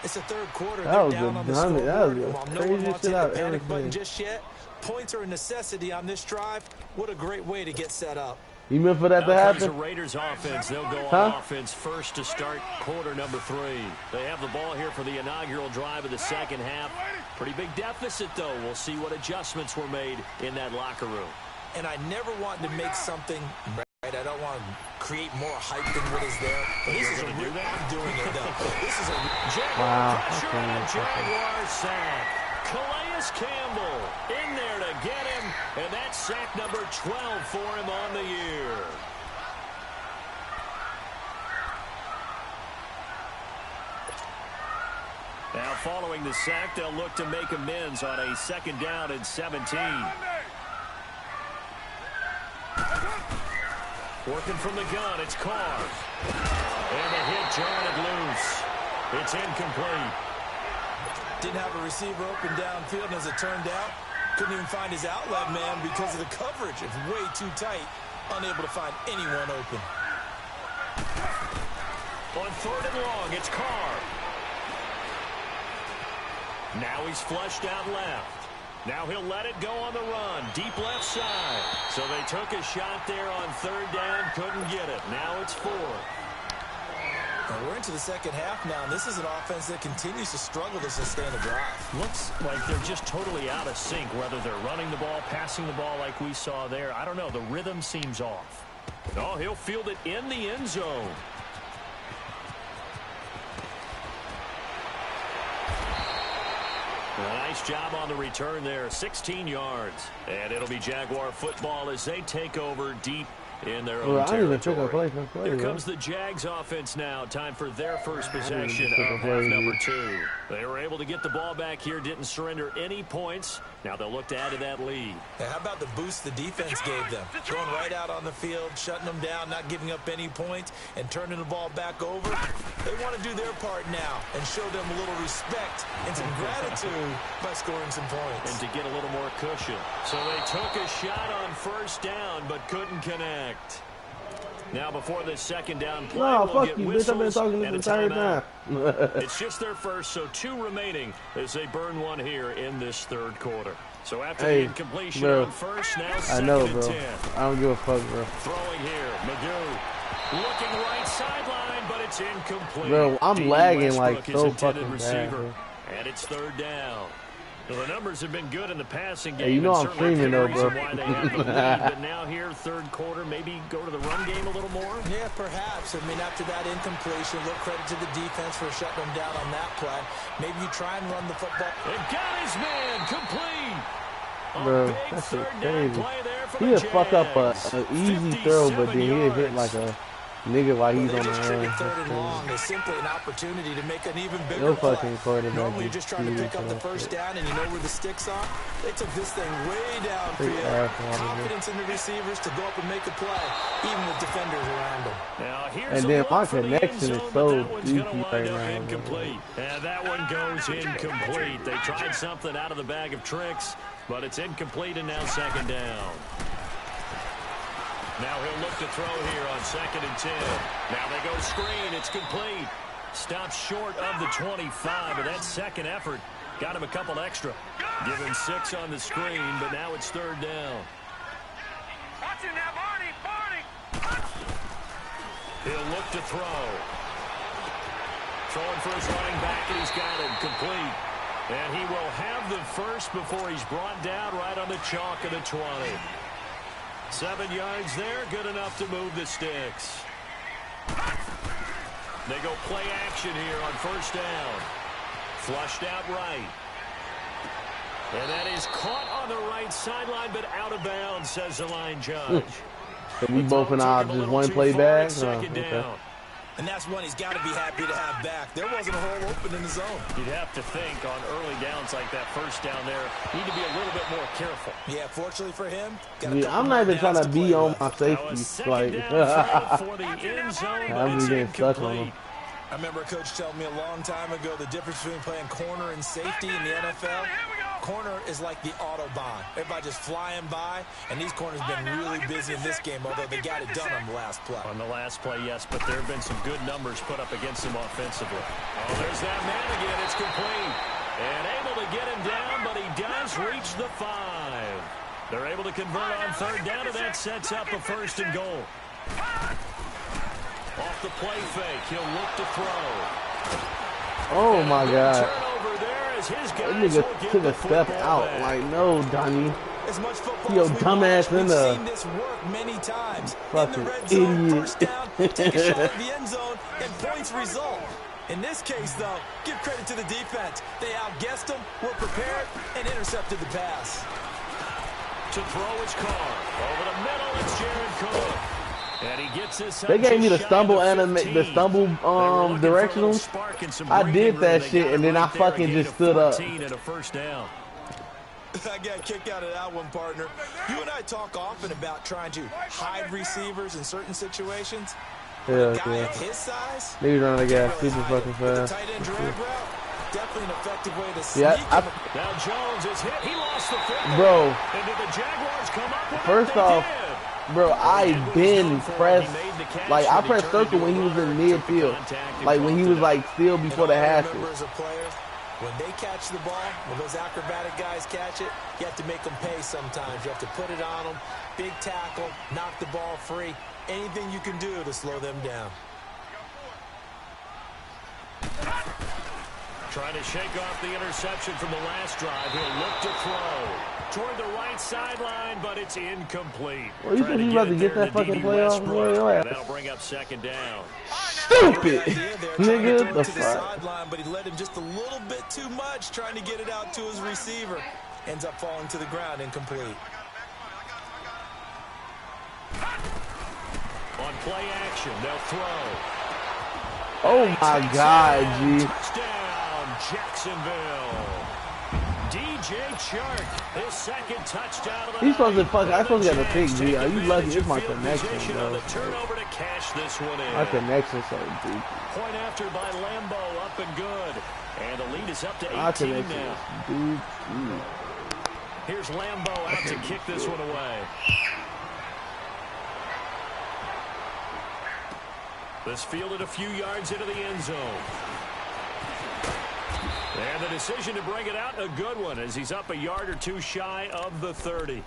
[SPEAKER 4] It's the 3rd quarter.
[SPEAKER 1] That
[SPEAKER 4] They're
[SPEAKER 1] was
[SPEAKER 4] down
[SPEAKER 1] a
[SPEAKER 4] on the
[SPEAKER 1] dummy. That was
[SPEAKER 4] scoreboard.
[SPEAKER 1] the
[SPEAKER 4] While no one wants to
[SPEAKER 1] craziest
[SPEAKER 4] hit
[SPEAKER 1] shit
[SPEAKER 4] the
[SPEAKER 1] I've
[SPEAKER 4] panic
[SPEAKER 1] ever
[SPEAKER 4] button
[SPEAKER 1] seen.
[SPEAKER 4] just yet, points are a necessity on this drive. What a great way to get set up.
[SPEAKER 1] You meant for that to
[SPEAKER 3] Now comes the
[SPEAKER 1] happen?
[SPEAKER 3] Raiders offense. They'll go on offense first to start quarter number 3. They have the ball here for the inaugural drive of the second half. Pretty big deficit, though. We'll see what adjustments were made in that locker room.
[SPEAKER 4] And I never want to make something right. I don't want to create more hype than what is there. But this is a real, I'm doing it, though. This is a
[SPEAKER 3] Jaguar pressure and a Jaguar sack. Calais Campbell in there to get him, and that's sack number 12 for him on the year. Now following the sack, they'll look to make amends on a 2nd down and 17. Working from the gun, it's Carr. And the hit jarred it loose. It's incomplete.
[SPEAKER 4] Didn't have a receiver open downfield, and as it turned out, couldn't even find his outlet man because of the coverage. It's way too tight, unable to find anyone open.
[SPEAKER 3] On 3rd and long, it's Carr. Now he's flushed out left. Now he'll let it go on the run. Deep left side. So they took a shot there on 3rd down. Couldn't get it. Now it's 4th.
[SPEAKER 4] And we're into the second half now, and this is an offense that continues to struggle to sustain a drive.
[SPEAKER 3] Looks like they're just totally out of sync, whether they're running the ball, passing the ball like we saw there. I don't know. The rhythm seems off. Oh, he'll field it in the end zone. Nice job on the return there, 16 yards. And it'll be Jaguar football as they take over deep in their
[SPEAKER 1] Well,
[SPEAKER 3] own
[SPEAKER 1] I didn't even pick up
[SPEAKER 3] territory.
[SPEAKER 1] play.
[SPEAKER 3] Here comes the Jags offense now. Time for their first possession
[SPEAKER 1] pick
[SPEAKER 3] of
[SPEAKER 1] up
[SPEAKER 3] half
[SPEAKER 1] play.
[SPEAKER 3] number 2. They were able to get the ball back here, didn't surrender any points. Now they'll look to add to that lead.
[SPEAKER 4] Now, how about the boost the defense gave them? Going right out on the field, shutting them down, not giving up any points, and turning the ball back over. They want to do their part now and show them a little respect and some gratitude by scoring some points.
[SPEAKER 3] And to get a little more cushion. So they took a shot on first down, but couldn't connect. Now before the second down play,
[SPEAKER 1] No,
[SPEAKER 3] we'll
[SPEAKER 1] fuck
[SPEAKER 3] get
[SPEAKER 1] you, bitch. I've been
[SPEAKER 3] whistles
[SPEAKER 1] talking
[SPEAKER 3] and
[SPEAKER 1] this
[SPEAKER 3] a
[SPEAKER 1] entire
[SPEAKER 3] timeout.
[SPEAKER 1] time.
[SPEAKER 3] It's just their first, so 2 remaining as they burn one here in this third quarter. So after the incompletion
[SPEAKER 1] bro.
[SPEAKER 3] on first, now
[SPEAKER 1] I
[SPEAKER 3] second
[SPEAKER 1] know,
[SPEAKER 3] and
[SPEAKER 1] bro.
[SPEAKER 3] 10.
[SPEAKER 1] I don't give a fuck, bro.
[SPEAKER 3] Throwing here, Magoo. Looking right sideline, but it's incomplete.
[SPEAKER 1] Bro, I'm
[SPEAKER 3] D.
[SPEAKER 1] lagging
[SPEAKER 3] Westbrook,
[SPEAKER 1] like
[SPEAKER 3] his
[SPEAKER 1] so
[SPEAKER 3] intended
[SPEAKER 1] fucking
[SPEAKER 3] receiver.
[SPEAKER 1] bad, bro.
[SPEAKER 3] And it's third down. Well, the numbers have been good in the passing game.
[SPEAKER 1] Hey, you know
[SPEAKER 3] and
[SPEAKER 1] I'm
[SPEAKER 3] certainly
[SPEAKER 1] streaming
[SPEAKER 3] the
[SPEAKER 1] though,
[SPEAKER 3] reason
[SPEAKER 1] bro.
[SPEAKER 3] why they have the lead. But now here, third quarter, maybe go to the run game a little more.
[SPEAKER 4] Yeah, perhaps. I mean, after that incompletion, a little credit to the defense for shutting them down on that play. Maybe you try and run the football.
[SPEAKER 3] It got his man complete.
[SPEAKER 1] Bro,
[SPEAKER 3] Big
[SPEAKER 1] that shit
[SPEAKER 3] third down
[SPEAKER 1] crazy.
[SPEAKER 3] play there for
[SPEAKER 1] He'll
[SPEAKER 3] the
[SPEAKER 1] fuck up
[SPEAKER 3] Jags.
[SPEAKER 1] an easy throw, but then he'll hit like a nigga while he's
[SPEAKER 4] They
[SPEAKER 1] on the
[SPEAKER 4] just
[SPEAKER 1] run.
[SPEAKER 4] treat it third
[SPEAKER 1] That's
[SPEAKER 4] and long
[SPEAKER 1] crazy.
[SPEAKER 4] as simply an opportunity to make an even bigger
[SPEAKER 1] No
[SPEAKER 4] play.
[SPEAKER 1] fucking quarterback
[SPEAKER 4] Normally, you're
[SPEAKER 1] is
[SPEAKER 4] just trying to pick up the
[SPEAKER 1] serious
[SPEAKER 4] first
[SPEAKER 1] about
[SPEAKER 4] down and you know where the sticks are. They took this thing way down for
[SPEAKER 1] Big
[SPEAKER 4] you.
[SPEAKER 1] ass one,
[SPEAKER 4] Confidence in the receivers to go up and make a play, even with defenders around them.
[SPEAKER 3] Now here's
[SPEAKER 1] And
[SPEAKER 3] a
[SPEAKER 1] then
[SPEAKER 3] look
[SPEAKER 1] my
[SPEAKER 3] for the
[SPEAKER 1] connection
[SPEAKER 3] end
[SPEAKER 1] is
[SPEAKER 3] zone,
[SPEAKER 1] so
[SPEAKER 3] but that one's gonna
[SPEAKER 1] goofy
[SPEAKER 3] wind
[SPEAKER 1] right
[SPEAKER 3] up
[SPEAKER 1] now, bro.
[SPEAKER 3] incomplete. And that one goes incomplete. They tried something out of the bag of tricks, but it's incomplete and now second down. Now he'll look to throw here on second and 10. Now they go screen. It's complete. Stops short of the 25, but that second effort got him a couple extra. Give him 6 on the screen, but now it's third down.
[SPEAKER 5] Watch him now, Barney.
[SPEAKER 3] He'll look to throw. Throwing for his running back, and he's got him complete. And he will have the first before he's brought down right on the chalk of the 20. 7 yards there, good enough to move the sticks. They go play action here on first down. Flushed out right. And that is caught on the right sideline, but out of bounds, says the line judge.
[SPEAKER 1] So we both in our just one play back?
[SPEAKER 3] Second
[SPEAKER 1] Okay.
[SPEAKER 3] down.
[SPEAKER 4] And that's one he's got to be happy to have back. There wasn't a hole open in the zone.
[SPEAKER 3] You'd have to think on early downs like that first down there, need to be a little bit more careful.
[SPEAKER 4] Yeah, fortunately for him, got a
[SPEAKER 1] Yeah,
[SPEAKER 4] couple
[SPEAKER 1] I'm not
[SPEAKER 4] more
[SPEAKER 1] even trying
[SPEAKER 4] downs
[SPEAKER 1] to
[SPEAKER 4] play
[SPEAKER 1] be on
[SPEAKER 4] with.
[SPEAKER 1] my
[SPEAKER 3] Now a
[SPEAKER 1] safety.
[SPEAKER 3] second
[SPEAKER 1] Like,
[SPEAKER 3] down throw for the end zone, but
[SPEAKER 1] I'm
[SPEAKER 3] it's
[SPEAKER 1] getting stuck on
[SPEAKER 3] incomplete.
[SPEAKER 1] him.
[SPEAKER 4] I remember a coach telling me a long time ago the difference between playing corner and safety in the NFL. Corner is like the Autobahn. Everybody just flying by, and these corners been really busy in this game, although they got it done on the last play.
[SPEAKER 3] On the last play, yes, but there have been some good numbers put up against him offensively. Oh, there's that man again. It's complete. And able to get him down, but he does reach the 5. They're able to convert on third down, and that sets up a first and goal. Off the play fake, he'll look to throw.
[SPEAKER 1] Oh my god.
[SPEAKER 3] Turnover there as his
[SPEAKER 1] That
[SPEAKER 3] guys will
[SPEAKER 1] nigga
[SPEAKER 3] get
[SPEAKER 1] took
[SPEAKER 3] the
[SPEAKER 1] a step
[SPEAKER 3] football
[SPEAKER 1] out.
[SPEAKER 3] back.
[SPEAKER 1] Like, no, Donnie.
[SPEAKER 4] As much football
[SPEAKER 1] Yo,
[SPEAKER 4] as we've
[SPEAKER 1] dumbass
[SPEAKER 4] watched,
[SPEAKER 1] in
[SPEAKER 4] we've
[SPEAKER 1] the
[SPEAKER 4] seen this work many times. In
[SPEAKER 1] fucking
[SPEAKER 4] the red zone,
[SPEAKER 1] idiot.
[SPEAKER 4] first down, take a shot at the end zone, and points result. In this case, though, give credit to the defense. They outguessed them, were prepared, and intercepted the pass.
[SPEAKER 3] To throw his car. Over the middle, it's Jared Cook. And he gets this
[SPEAKER 1] They gave me the
[SPEAKER 3] just
[SPEAKER 1] stumble
[SPEAKER 3] shy of
[SPEAKER 1] anime, the
[SPEAKER 3] 15.
[SPEAKER 1] stumble
[SPEAKER 3] They were looking for a little
[SPEAKER 1] directionals.
[SPEAKER 3] spark and some
[SPEAKER 1] I
[SPEAKER 3] breathing
[SPEAKER 1] did
[SPEAKER 3] room.
[SPEAKER 1] that
[SPEAKER 3] They
[SPEAKER 1] shit,
[SPEAKER 3] got
[SPEAKER 1] and
[SPEAKER 3] it
[SPEAKER 1] then I
[SPEAKER 3] right there,
[SPEAKER 1] fucking
[SPEAKER 3] gain
[SPEAKER 1] just
[SPEAKER 3] of
[SPEAKER 1] stood up.
[SPEAKER 3] 14 and a first down.
[SPEAKER 4] I got a kick out of that one, partner. You and I talk often about trying to hide receivers in certain situations.
[SPEAKER 1] Yeah,
[SPEAKER 4] A guy
[SPEAKER 1] yeah.
[SPEAKER 4] of his size,
[SPEAKER 1] Niggas running the gas
[SPEAKER 4] really
[SPEAKER 1] super
[SPEAKER 4] hide
[SPEAKER 1] fucking
[SPEAKER 4] him. With the
[SPEAKER 1] fast.
[SPEAKER 4] tight end drag route, definitely an effective way to sneak
[SPEAKER 1] Yeah,
[SPEAKER 4] him.
[SPEAKER 3] Now Jones is hit. He lost the football.
[SPEAKER 1] Bro,
[SPEAKER 3] And did the Jaguars come up with
[SPEAKER 1] first
[SPEAKER 3] it? They
[SPEAKER 1] off,
[SPEAKER 3] did.
[SPEAKER 1] bro, I
[SPEAKER 3] And what he's
[SPEAKER 1] been
[SPEAKER 3] known for,
[SPEAKER 1] pressed.
[SPEAKER 3] he made the catch,
[SPEAKER 1] Like, I
[SPEAKER 3] and he
[SPEAKER 1] pressed
[SPEAKER 3] turned
[SPEAKER 1] circle when he was
[SPEAKER 3] into
[SPEAKER 1] in
[SPEAKER 3] a took the
[SPEAKER 1] midfield.
[SPEAKER 3] contact and
[SPEAKER 1] Like, when he
[SPEAKER 3] bumped
[SPEAKER 1] was,
[SPEAKER 3] it
[SPEAKER 1] like, still before the
[SPEAKER 4] And all I
[SPEAKER 1] hashes.
[SPEAKER 4] remember as a player, when they catch the ball, when those acrobatic guys catch it, you have to make them pay sometimes. You have to put it on them, big tackle, knock the ball free. Anything you can do to slow them down.
[SPEAKER 3] Trying to shake off the interception from the last drive. He'll look to throw toward the right sideline, but it's incomplete.
[SPEAKER 1] Well, you
[SPEAKER 3] Trying
[SPEAKER 1] think he about to get
[SPEAKER 3] there
[SPEAKER 1] that fucking
[SPEAKER 3] D.D.
[SPEAKER 1] play off?
[SPEAKER 3] Westbrook.
[SPEAKER 1] Boy, your ass.
[SPEAKER 3] That'll bring up second down.
[SPEAKER 1] Stupid!
[SPEAKER 4] Good idea there, trying to
[SPEAKER 1] Nigga,
[SPEAKER 4] throw
[SPEAKER 1] the
[SPEAKER 4] it to the
[SPEAKER 1] fuck?
[SPEAKER 4] sideline, but he let him just a little bit too much, trying to get it out to his receiver. Ends up falling to the ground, incomplete.
[SPEAKER 3] play action. They'll throw.
[SPEAKER 1] Oh my God, G.
[SPEAKER 3] Touchdown, Jacksonville. DJ Chark, his second touchdown of the
[SPEAKER 1] He's supposed to
[SPEAKER 3] night.
[SPEAKER 1] fuck. I'm supposed to get a pick,
[SPEAKER 3] Jags
[SPEAKER 1] G.
[SPEAKER 3] take
[SPEAKER 1] Are you lucky?
[SPEAKER 3] advantage
[SPEAKER 1] It's my
[SPEAKER 3] of field
[SPEAKER 1] connection,
[SPEAKER 3] position on
[SPEAKER 1] bro.
[SPEAKER 3] the turnover to cash this one in.
[SPEAKER 1] My connection so deep.
[SPEAKER 3] Point after by Lambo, up and good. And the lead is up to 18
[SPEAKER 1] My connection
[SPEAKER 3] now.
[SPEAKER 1] is deep.
[SPEAKER 3] Here's Lambo out to kick this one away. This fielded a few yards into the end zone. And the decision to bring it out, a good one, as he's up a yard or two shy of the 30.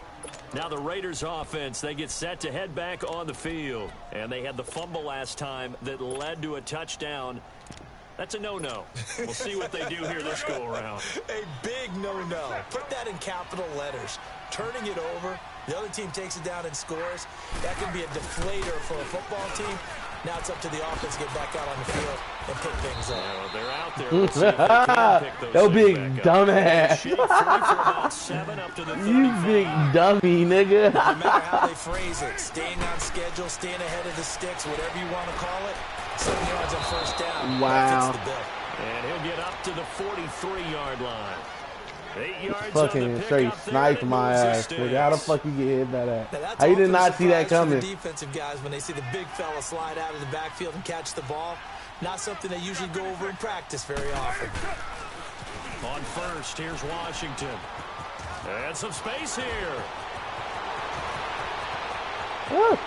[SPEAKER 3] Now the Raiders offense, they get set to head back on the field. And they had the fumble last time that led to a touchdown. That's a no-no. We'll see what they do here this go-around.
[SPEAKER 4] A big no-no. Put that in capital letters. Turning it over, the other team takes it down and scores. That can be a deflator for a football team. Now it's up to the offense to get back out on the field and pick things up.
[SPEAKER 3] Well, they're out there. Let's see if they can pick those
[SPEAKER 1] Yo, big
[SPEAKER 3] things back up.
[SPEAKER 1] dumbass.
[SPEAKER 3] Shape free for about 7 up to the 35.
[SPEAKER 1] You big dummy, nigga.
[SPEAKER 4] No matter how they phrase it, staying on schedule, staying ahead of the sticks, whatever you want to call it, 7 yards on first down.
[SPEAKER 1] Wow.
[SPEAKER 4] That fits the bill.
[SPEAKER 3] And he'll get up to the 43-yard line. 8 yards
[SPEAKER 1] Fucking
[SPEAKER 3] on the
[SPEAKER 1] straight
[SPEAKER 3] pickup there,
[SPEAKER 1] sniped
[SPEAKER 3] and
[SPEAKER 1] my
[SPEAKER 3] moves the
[SPEAKER 1] ass, nigga. How the
[SPEAKER 3] sticks.
[SPEAKER 1] fuck you get hit by that?
[SPEAKER 4] Now that's
[SPEAKER 1] How you did
[SPEAKER 4] often a
[SPEAKER 1] not see that
[SPEAKER 4] surprise for
[SPEAKER 1] coming?
[SPEAKER 4] the defensive guys when they see the big fella slide out of the backfield and catch the ball. Not something they usually go over in practice very often.
[SPEAKER 3] On first, here's Washington. And some space here.
[SPEAKER 1] Woo.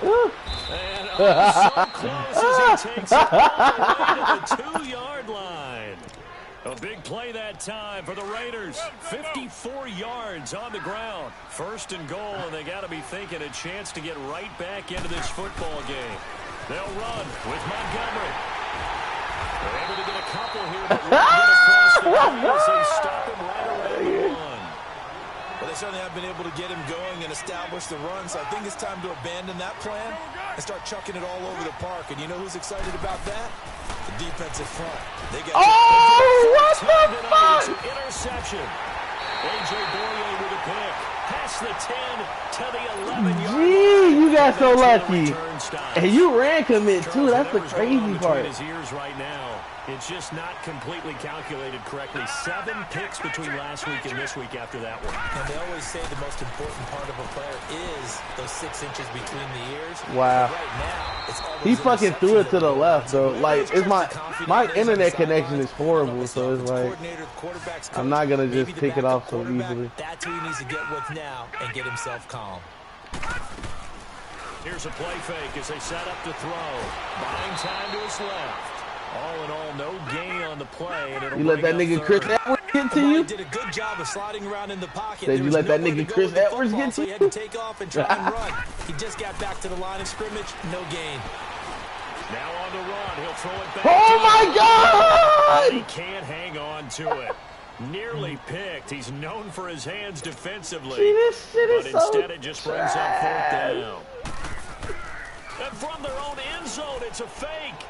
[SPEAKER 1] Woo.
[SPEAKER 3] And oh, so close as he takes it all the way to the 2-yard line. A big play that time for the Raiders. 54 yards on the ground. First and goal, and they got to be thinking a chance to get right back into this football game. They'll run with Montgomery. They're able to get a couple here, but won't get across the line as they stop him right around the 1.
[SPEAKER 4] Well, they certainly have been able to get him going and establish the run, so I think it's time to abandon that plan and start chucking it all over the park. And you know who's excited about that? The defensive front. They got
[SPEAKER 1] Oh, what the fuck?
[SPEAKER 3] Interception. A.J. Boye with a pick. Past the 10 to the 11-yard line.
[SPEAKER 1] Gee, you got so
[SPEAKER 3] That's where the
[SPEAKER 1] lucky.
[SPEAKER 3] return stops.
[SPEAKER 1] And you ran commit too. That's the
[SPEAKER 3] Whatever's going on
[SPEAKER 1] crazy
[SPEAKER 3] between
[SPEAKER 1] part.
[SPEAKER 3] his ears right now, it's just not completely calculated correctly. 7 picks between last week and this week after that one.
[SPEAKER 4] And they always say the most important part of a player is those 6 inches between the ears.
[SPEAKER 1] Wow.
[SPEAKER 4] But right now, it's all those
[SPEAKER 1] He fucking threw it to the left, though.
[SPEAKER 4] interceptions.
[SPEAKER 1] Like, it's my internet connection is horrible, so it's
[SPEAKER 4] The
[SPEAKER 1] like
[SPEAKER 4] coordinator, the quarterback's
[SPEAKER 1] I'm
[SPEAKER 4] coach,
[SPEAKER 1] not gonna
[SPEAKER 4] maybe
[SPEAKER 1] just
[SPEAKER 4] the
[SPEAKER 1] pick it
[SPEAKER 4] backup
[SPEAKER 1] off so
[SPEAKER 4] quarterback,
[SPEAKER 1] easily.
[SPEAKER 4] That's who he needs to get with now and get himself calm.
[SPEAKER 3] Here's a play fake as they set up to throw. Buying time to his left. All in all, no gain on the play. And it'll
[SPEAKER 1] You let that
[SPEAKER 3] bring
[SPEAKER 1] nigga
[SPEAKER 3] up
[SPEAKER 1] Chris
[SPEAKER 3] third.
[SPEAKER 1] Edwards get to
[SPEAKER 4] Well, he
[SPEAKER 1] you?
[SPEAKER 4] did a good job of sliding around in the pocket.
[SPEAKER 1] Said
[SPEAKER 4] There
[SPEAKER 1] you
[SPEAKER 4] was
[SPEAKER 1] let that
[SPEAKER 4] nowhere to
[SPEAKER 1] nigga
[SPEAKER 4] go
[SPEAKER 1] Chris
[SPEAKER 4] with the
[SPEAKER 1] Edwards
[SPEAKER 4] football,
[SPEAKER 1] get
[SPEAKER 4] so
[SPEAKER 1] to
[SPEAKER 4] he had
[SPEAKER 1] you?
[SPEAKER 4] to take off and try and run. He just got back to the line of scrimmage. No gain.
[SPEAKER 3] Now on the run. He'll throw it back.
[SPEAKER 1] Oh
[SPEAKER 3] to
[SPEAKER 1] my
[SPEAKER 3] him.
[SPEAKER 1] God!
[SPEAKER 3] He can't hang on to it. Nearly picked. He's known for his hands defensively.
[SPEAKER 1] See, this shit
[SPEAKER 3] But
[SPEAKER 1] is so
[SPEAKER 3] instead it just brings up fourth
[SPEAKER 1] trash.
[SPEAKER 3] down. And from their own end zone, it's a fake.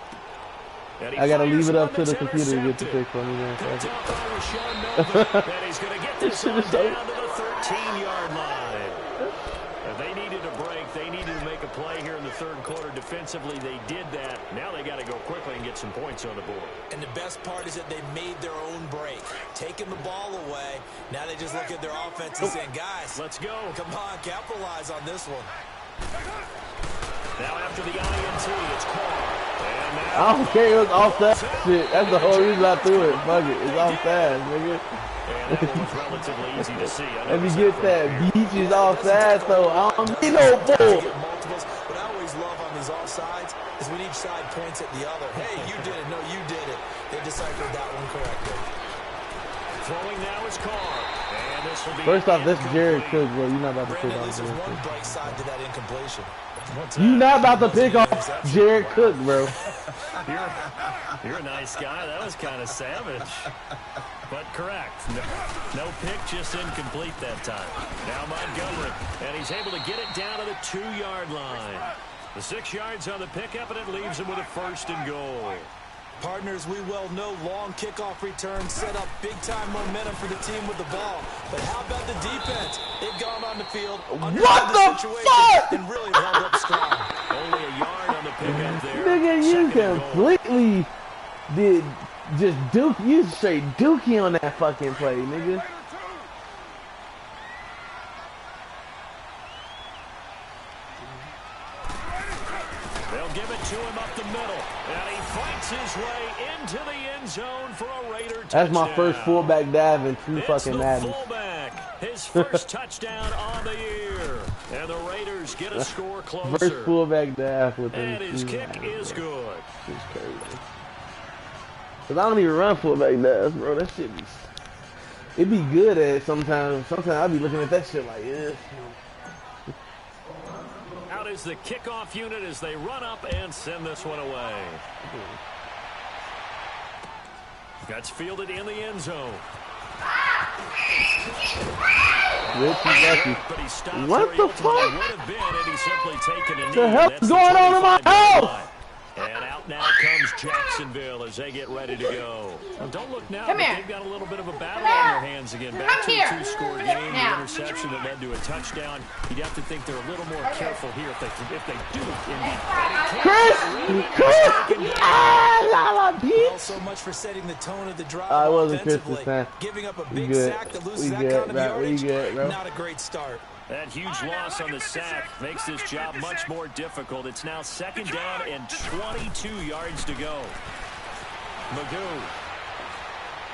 [SPEAKER 3] And he
[SPEAKER 1] I gotta
[SPEAKER 3] fires
[SPEAKER 1] leave it up
[SPEAKER 3] one
[SPEAKER 1] to the
[SPEAKER 3] that's
[SPEAKER 1] computer to get the
[SPEAKER 3] intercepted.
[SPEAKER 1] pick for me, man.
[SPEAKER 3] Picked up by Rashawn Melvin. And he's going to get this
[SPEAKER 1] shit
[SPEAKER 3] on
[SPEAKER 1] is so-
[SPEAKER 3] down to the 13-yard line. And they needed a break. They needed to make a play here in the third quarter. Defensively, they did that. Now they got to go quickly and get some points on the board.
[SPEAKER 4] And the best part is that they made their own break. Taking the ball away. Now they just look at their offense and saying, guys,
[SPEAKER 3] Let's go.
[SPEAKER 4] come on, capitalize on this one.
[SPEAKER 3] Now after the INT, it's Carr. And now
[SPEAKER 1] I don't care. It was offside shit. That's the whole reason I threw it. Fuck it. It's offside, nigga.
[SPEAKER 3] And that one was relatively easy to see. I
[SPEAKER 1] Let me
[SPEAKER 3] noticed
[SPEAKER 1] get
[SPEAKER 3] from
[SPEAKER 1] that.
[SPEAKER 3] here.
[SPEAKER 1] Beach is offside, so I don't need no
[SPEAKER 4] Sometimes you
[SPEAKER 1] bull.
[SPEAKER 4] get multiples. What I always love on these offsides is when each side points at the other. Hey, you did it. No, you did it. They deciphered that one correctly.
[SPEAKER 3] Throwing now is Carr. And this will be
[SPEAKER 1] First off, this Jared
[SPEAKER 3] incomplete.
[SPEAKER 1] Cook, bro. You're not about to pick
[SPEAKER 4] Brandon, at
[SPEAKER 1] off
[SPEAKER 4] least there's one
[SPEAKER 1] Jared
[SPEAKER 4] bright side to that incompletion.
[SPEAKER 3] What's
[SPEAKER 1] Cook. You
[SPEAKER 3] that?
[SPEAKER 1] not about to pick off Jared Cook, bro.
[SPEAKER 3] You're a nice guy. That was kind of savage. But correct. No pick, just incomplete that time. Now Montgomery. And he's able to get it down to the 2-yard line. The 6 yards on the pickup, and it leaves him with a first and goal.
[SPEAKER 4] Partners, we well know long kickoff returns set up big-time momentum for the team with the ball. But how about the defense? They've gone on the field,
[SPEAKER 1] What the fuck?
[SPEAKER 4] and really held up strong.
[SPEAKER 3] Only a yard on the pickup there.
[SPEAKER 1] Nigga, you
[SPEAKER 3] Second and goal.
[SPEAKER 1] completely did just you straight dookie on that fucking play, nigga.
[SPEAKER 3] They'll give it to him up the middle. And he fights his way into the end zone for a Raider touchdown.
[SPEAKER 1] That's my first fullback dive in 2
[SPEAKER 3] It's
[SPEAKER 1] fucking
[SPEAKER 3] the
[SPEAKER 1] Madden.
[SPEAKER 3] fullback. His first touchdown on the year. And the Raiders get a score closer.
[SPEAKER 1] First fullback dive within
[SPEAKER 3] And his
[SPEAKER 1] 2
[SPEAKER 3] kick
[SPEAKER 1] Madden,
[SPEAKER 3] is
[SPEAKER 1] bro.
[SPEAKER 3] good.
[SPEAKER 1] It's crazy. Cause I don't even run fullback dives, bro. That shit be, it be good at sometimes. Sometimes I be looking at that shit like, yeah.
[SPEAKER 3] Out is the kickoff unit as they run up and send this one away. That's fielded in the end zone.
[SPEAKER 1] Lucky.
[SPEAKER 3] But he stopped
[SPEAKER 1] What
[SPEAKER 3] where he
[SPEAKER 1] the
[SPEAKER 3] ultimately
[SPEAKER 1] fuck?
[SPEAKER 3] would have been, and he's simply taken a knee.
[SPEAKER 1] The hell's
[SPEAKER 3] That's
[SPEAKER 1] going on in my
[SPEAKER 3] 25-yard
[SPEAKER 1] house?
[SPEAKER 3] line. And out now comes Jacksonville as they get ready to go. Well, don't look now,
[SPEAKER 6] Come
[SPEAKER 3] but
[SPEAKER 6] here.
[SPEAKER 3] they've got a little bit of a battle
[SPEAKER 6] Come
[SPEAKER 3] on
[SPEAKER 6] here.
[SPEAKER 3] their hands again.
[SPEAKER 6] Come
[SPEAKER 3] Back to
[SPEAKER 6] here.
[SPEAKER 3] a 2-score game, the
[SPEAKER 6] Now.
[SPEAKER 3] interception that led to a touchdown. You'd have to think they're a little more careful here if they do indeed.
[SPEAKER 1] Chris! Ah, la la,
[SPEAKER 4] Well,
[SPEAKER 1] bitch!
[SPEAKER 4] so much for setting the tone of the drive
[SPEAKER 1] I wasn't
[SPEAKER 4] offensively.
[SPEAKER 1] Chris this time.
[SPEAKER 4] Giving up a
[SPEAKER 1] We
[SPEAKER 4] big
[SPEAKER 1] good.
[SPEAKER 4] sack that
[SPEAKER 1] We
[SPEAKER 4] loses that
[SPEAKER 1] good,
[SPEAKER 4] kind of
[SPEAKER 1] bro. We
[SPEAKER 4] yardage.
[SPEAKER 1] good, bro.
[SPEAKER 4] Not a great start.
[SPEAKER 3] That huge loss on the sack makes this job much more difficult. It's now second down and 22 yards to go. Magoo.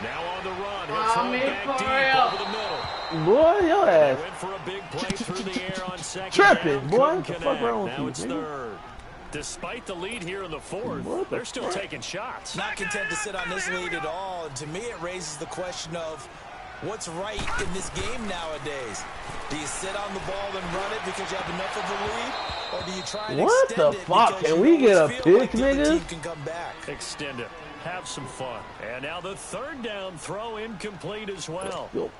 [SPEAKER 3] Now on the run. He'll throw it back deep over the middle.
[SPEAKER 1] Boy, your
[SPEAKER 3] They
[SPEAKER 1] ass
[SPEAKER 3] went for a big play through the air on second
[SPEAKER 1] tripping,
[SPEAKER 3] down.
[SPEAKER 1] boy.
[SPEAKER 3] Couldn't
[SPEAKER 1] What the fuck
[SPEAKER 3] connect.
[SPEAKER 1] wrong with
[SPEAKER 3] Now
[SPEAKER 1] you,
[SPEAKER 3] it's
[SPEAKER 1] nigga?
[SPEAKER 3] third. Despite the lead here in the fourth,
[SPEAKER 1] What the
[SPEAKER 3] they're still taking shots.
[SPEAKER 4] Not content to sit on this lead at all. And to me, it raises the question of what's right in this game nowadays. Do you sit on the ball and run it because you have enough of a lead? Or do you try and
[SPEAKER 1] What
[SPEAKER 4] extend
[SPEAKER 1] the
[SPEAKER 4] it
[SPEAKER 1] fuck?
[SPEAKER 4] because
[SPEAKER 1] Can
[SPEAKER 4] you
[SPEAKER 1] we get a
[SPEAKER 4] always feel like
[SPEAKER 1] pick,
[SPEAKER 4] the other
[SPEAKER 1] nigga?
[SPEAKER 4] team can come back?
[SPEAKER 3] Extend it. Have some fun. And now the third down throw incomplete as well.
[SPEAKER 1] Yo.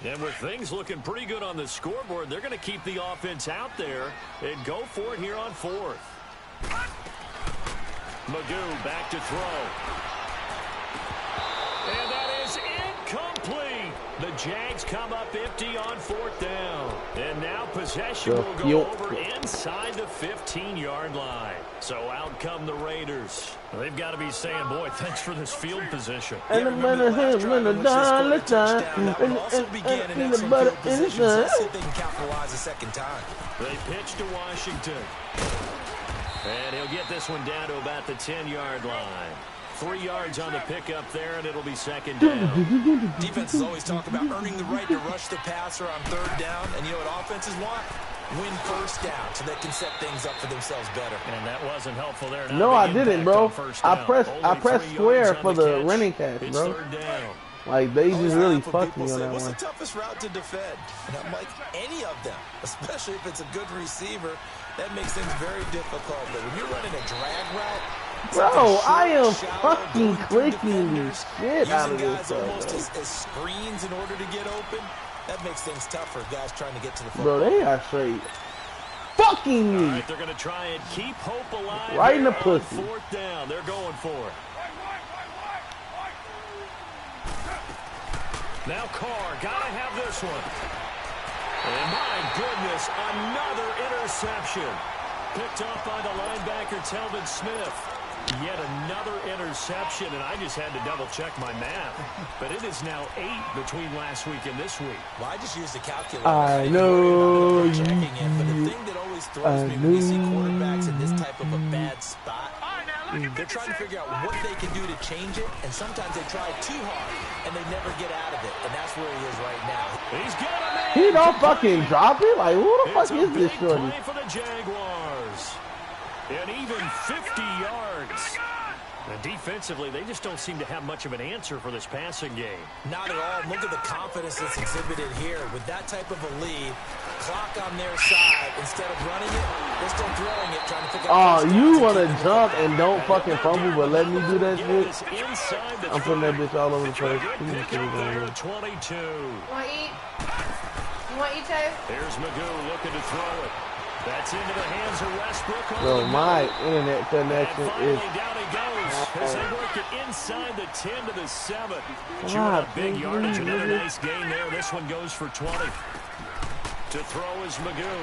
[SPEAKER 3] And with things looking pretty good on the scoreboard, they're going to keep the offense out there and go for it here on fourth. Magoo back to throw. And that is incomplete. The Jags come up empty on fourth down. And now possession will go over inside the 15-yard line. So out come the Raiders. They've got to be saying, boy, thanks for this field position.
[SPEAKER 1] And the man of him, and the dollar sign, and the butter in the sun.
[SPEAKER 4] Let's see if they can capitalize a second time.
[SPEAKER 3] They pitch to Washington. And he'll get this one down to about the 10-yard line. 3 yards on the pickup there, and it'll be second down.
[SPEAKER 4] Defenses always talk about earning the right to rush the passer on third down. And you know what offenses want? Win first down so they can set things up for themselves better.
[SPEAKER 3] And that wasn't helpful there. Not
[SPEAKER 1] No,
[SPEAKER 3] a
[SPEAKER 1] I
[SPEAKER 3] big
[SPEAKER 1] didn't,
[SPEAKER 3] impact
[SPEAKER 1] bro.
[SPEAKER 3] on first
[SPEAKER 1] I
[SPEAKER 3] down.
[SPEAKER 1] pressed
[SPEAKER 3] Only 3
[SPEAKER 1] square
[SPEAKER 3] yards on
[SPEAKER 1] for the
[SPEAKER 3] catch.
[SPEAKER 1] running catch,
[SPEAKER 3] It's
[SPEAKER 1] bro.
[SPEAKER 3] third down.
[SPEAKER 1] Like, they just
[SPEAKER 4] Always
[SPEAKER 1] really
[SPEAKER 4] laugh when
[SPEAKER 1] fucked
[SPEAKER 4] people
[SPEAKER 1] me on
[SPEAKER 4] say,
[SPEAKER 1] that
[SPEAKER 4] what's
[SPEAKER 1] one.
[SPEAKER 4] the toughest route to defend? And I'm like, any of them, especially if it's a good receiver. That makes things very difficult. But when you're running a drag route,
[SPEAKER 1] Bro, I am
[SPEAKER 4] shallow,
[SPEAKER 1] fucking
[SPEAKER 4] going through
[SPEAKER 1] clicking the
[SPEAKER 4] defenders,
[SPEAKER 1] shit out of
[SPEAKER 4] using
[SPEAKER 1] this
[SPEAKER 4] guys
[SPEAKER 1] stuff,
[SPEAKER 4] almost
[SPEAKER 1] bro.
[SPEAKER 4] as screens in order to get open, that makes things tough for guys trying to get to the football.
[SPEAKER 1] Bro, they are straight fucking
[SPEAKER 3] All
[SPEAKER 1] me.
[SPEAKER 3] right, they're going to try and keep hope alive.
[SPEAKER 1] Right in the
[SPEAKER 3] here on
[SPEAKER 1] pussy.
[SPEAKER 3] fourth down. They're going for it. Now Carr, got to have this one. And my goodness, another interception. Picked off by the linebacker, Telvin Smith. Yet another interception, and I just had to double-check my math. But it is now 8 between last week and this week.
[SPEAKER 4] Well, I just used the calculator.
[SPEAKER 1] I
[SPEAKER 4] didn't
[SPEAKER 1] know
[SPEAKER 4] worry about checking it, but the
[SPEAKER 1] you-
[SPEAKER 4] thing that always throws me when you see quarterbacks in this type of a bad spot, they're trying to figure out what they can do to change it, and sometimes they try too hard, and they never get out of it, and that's where he is right now.
[SPEAKER 3] He's got him in.
[SPEAKER 1] He don't fucking drop it? Like, who the
[SPEAKER 3] It's
[SPEAKER 1] fuck
[SPEAKER 3] a
[SPEAKER 1] is this
[SPEAKER 3] big
[SPEAKER 1] shorty?
[SPEAKER 3] play for the Jaguars. And even 50 yards. And defensively, they just don't seem to have much of an answer for this passing game.
[SPEAKER 4] Not at all. Look at the confidence that's exhibited here. With that type of a lead, clock on their side, instead of running it, they're still throwing it, trying to pick up
[SPEAKER 1] Oh,
[SPEAKER 4] first
[SPEAKER 1] you
[SPEAKER 4] downs
[SPEAKER 1] want to
[SPEAKER 4] and keep it
[SPEAKER 1] jump
[SPEAKER 4] moving.
[SPEAKER 1] and don't fucking fumble, but let me do that
[SPEAKER 3] Get
[SPEAKER 1] shit?
[SPEAKER 3] this inside the
[SPEAKER 1] I'm putting that
[SPEAKER 3] 30.
[SPEAKER 1] bitch all over the place.
[SPEAKER 3] Good pick up there at 22.
[SPEAKER 6] You want to eat? You want to eat, Tay?
[SPEAKER 3] Here's Magoo looking to throw it. That's into the hands of Westbrook.
[SPEAKER 1] Bro, my internet connection is.
[SPEAKER 3] Finally, down he goes as they work it inside the 10 to the 7. Chewing
[SPEAKER 1] God,
[SPEAKER 3] up big
[SPEAKER 1] please,
[SPEAKER 3] yardage.
[SPEAKER 1] please,
[SPEAKER 3] Another
[SPEAKER 1] please.
[SPEAKER 3] nice gain there. This one goes for 20. To throw is Magoo.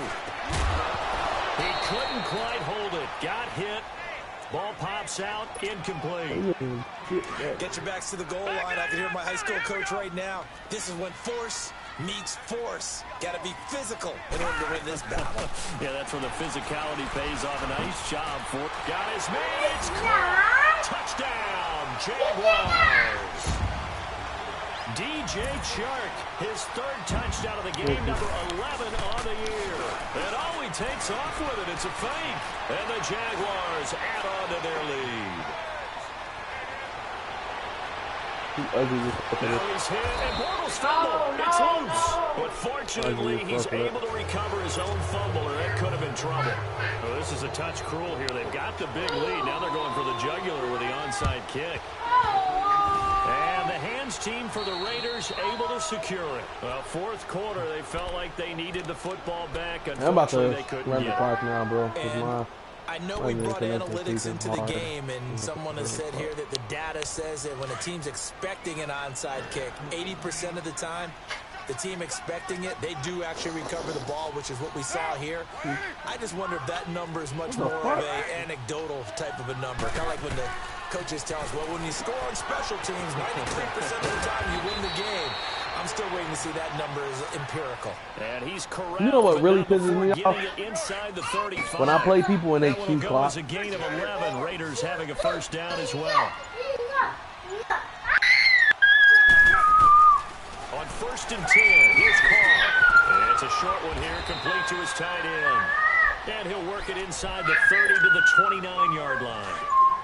[SPEAKER 3] He couldn't quite hold it. Got hit. Ball pops out. Incomplete.
[SPEAKER 4] Get your backs to the goal line. I can hear my high school coach right now. This is when force meets force. Got to be physical in order to win this battle.
[SPEAKER 3] Yeah, that's when the physicality pays off. A nice job for it. Got his man. It's caught. Touchdown, Jaguars. DJ Chark, his third touchdown of the game, number 11 on the year. And all he takes off with it, it's a fake. And the Jaguars add on to their lead. Now he's hit, and Bortles fumble. It's loose. But fortunately, he's able to recover his own fumble, or that could have been trouble. Well, this is a touch cruel here. They've got the big lead. Now they're going for the jugular with the onside kick. And the hands team for the Raiders able to secure it. Well, fourth quarter, they felt like they needed the football back.
[SPEAKER 1] I'm about to
[SPEAKER 3] Unfortunately, they couldn't
[SPEAKER 1] run the
[SPEAKER 3] get it.
[SPEAKER 1] park now, bro.
[SPEAKER 4] And I know we brought analytics into the game, and someone has said here that the data says that when a team's expecting an onside kick, 80% of the time, the team expecting it, they do actually recover the ball, which is what we saw here. I just wonder if that number is much more of a anecdotal type of a number. Kind of like when the coaches tell us, well, when you score on special teams, 93% of the time you win the game. I'm still waiting to see that number is empirical.
[SPEAKER 3] And he's correct.
[SPEAKER 1] You know what really pisses me off?
[SPEAKER 3] Inside the 35.
[SPEAKER 1] When I play people and they
[SPEAKER 3] That
[SPEAKER 1] shoot
[SPEAKER 3] will go
[SPEAKER 1] clock.
[SPEAKER 3] as a gain of 11. Raiders having a first down as well. On 1st and 10, here's Carr. And it's a short one here, complete to his tight end. And he'll work it inside the 30 to the 29-yard line.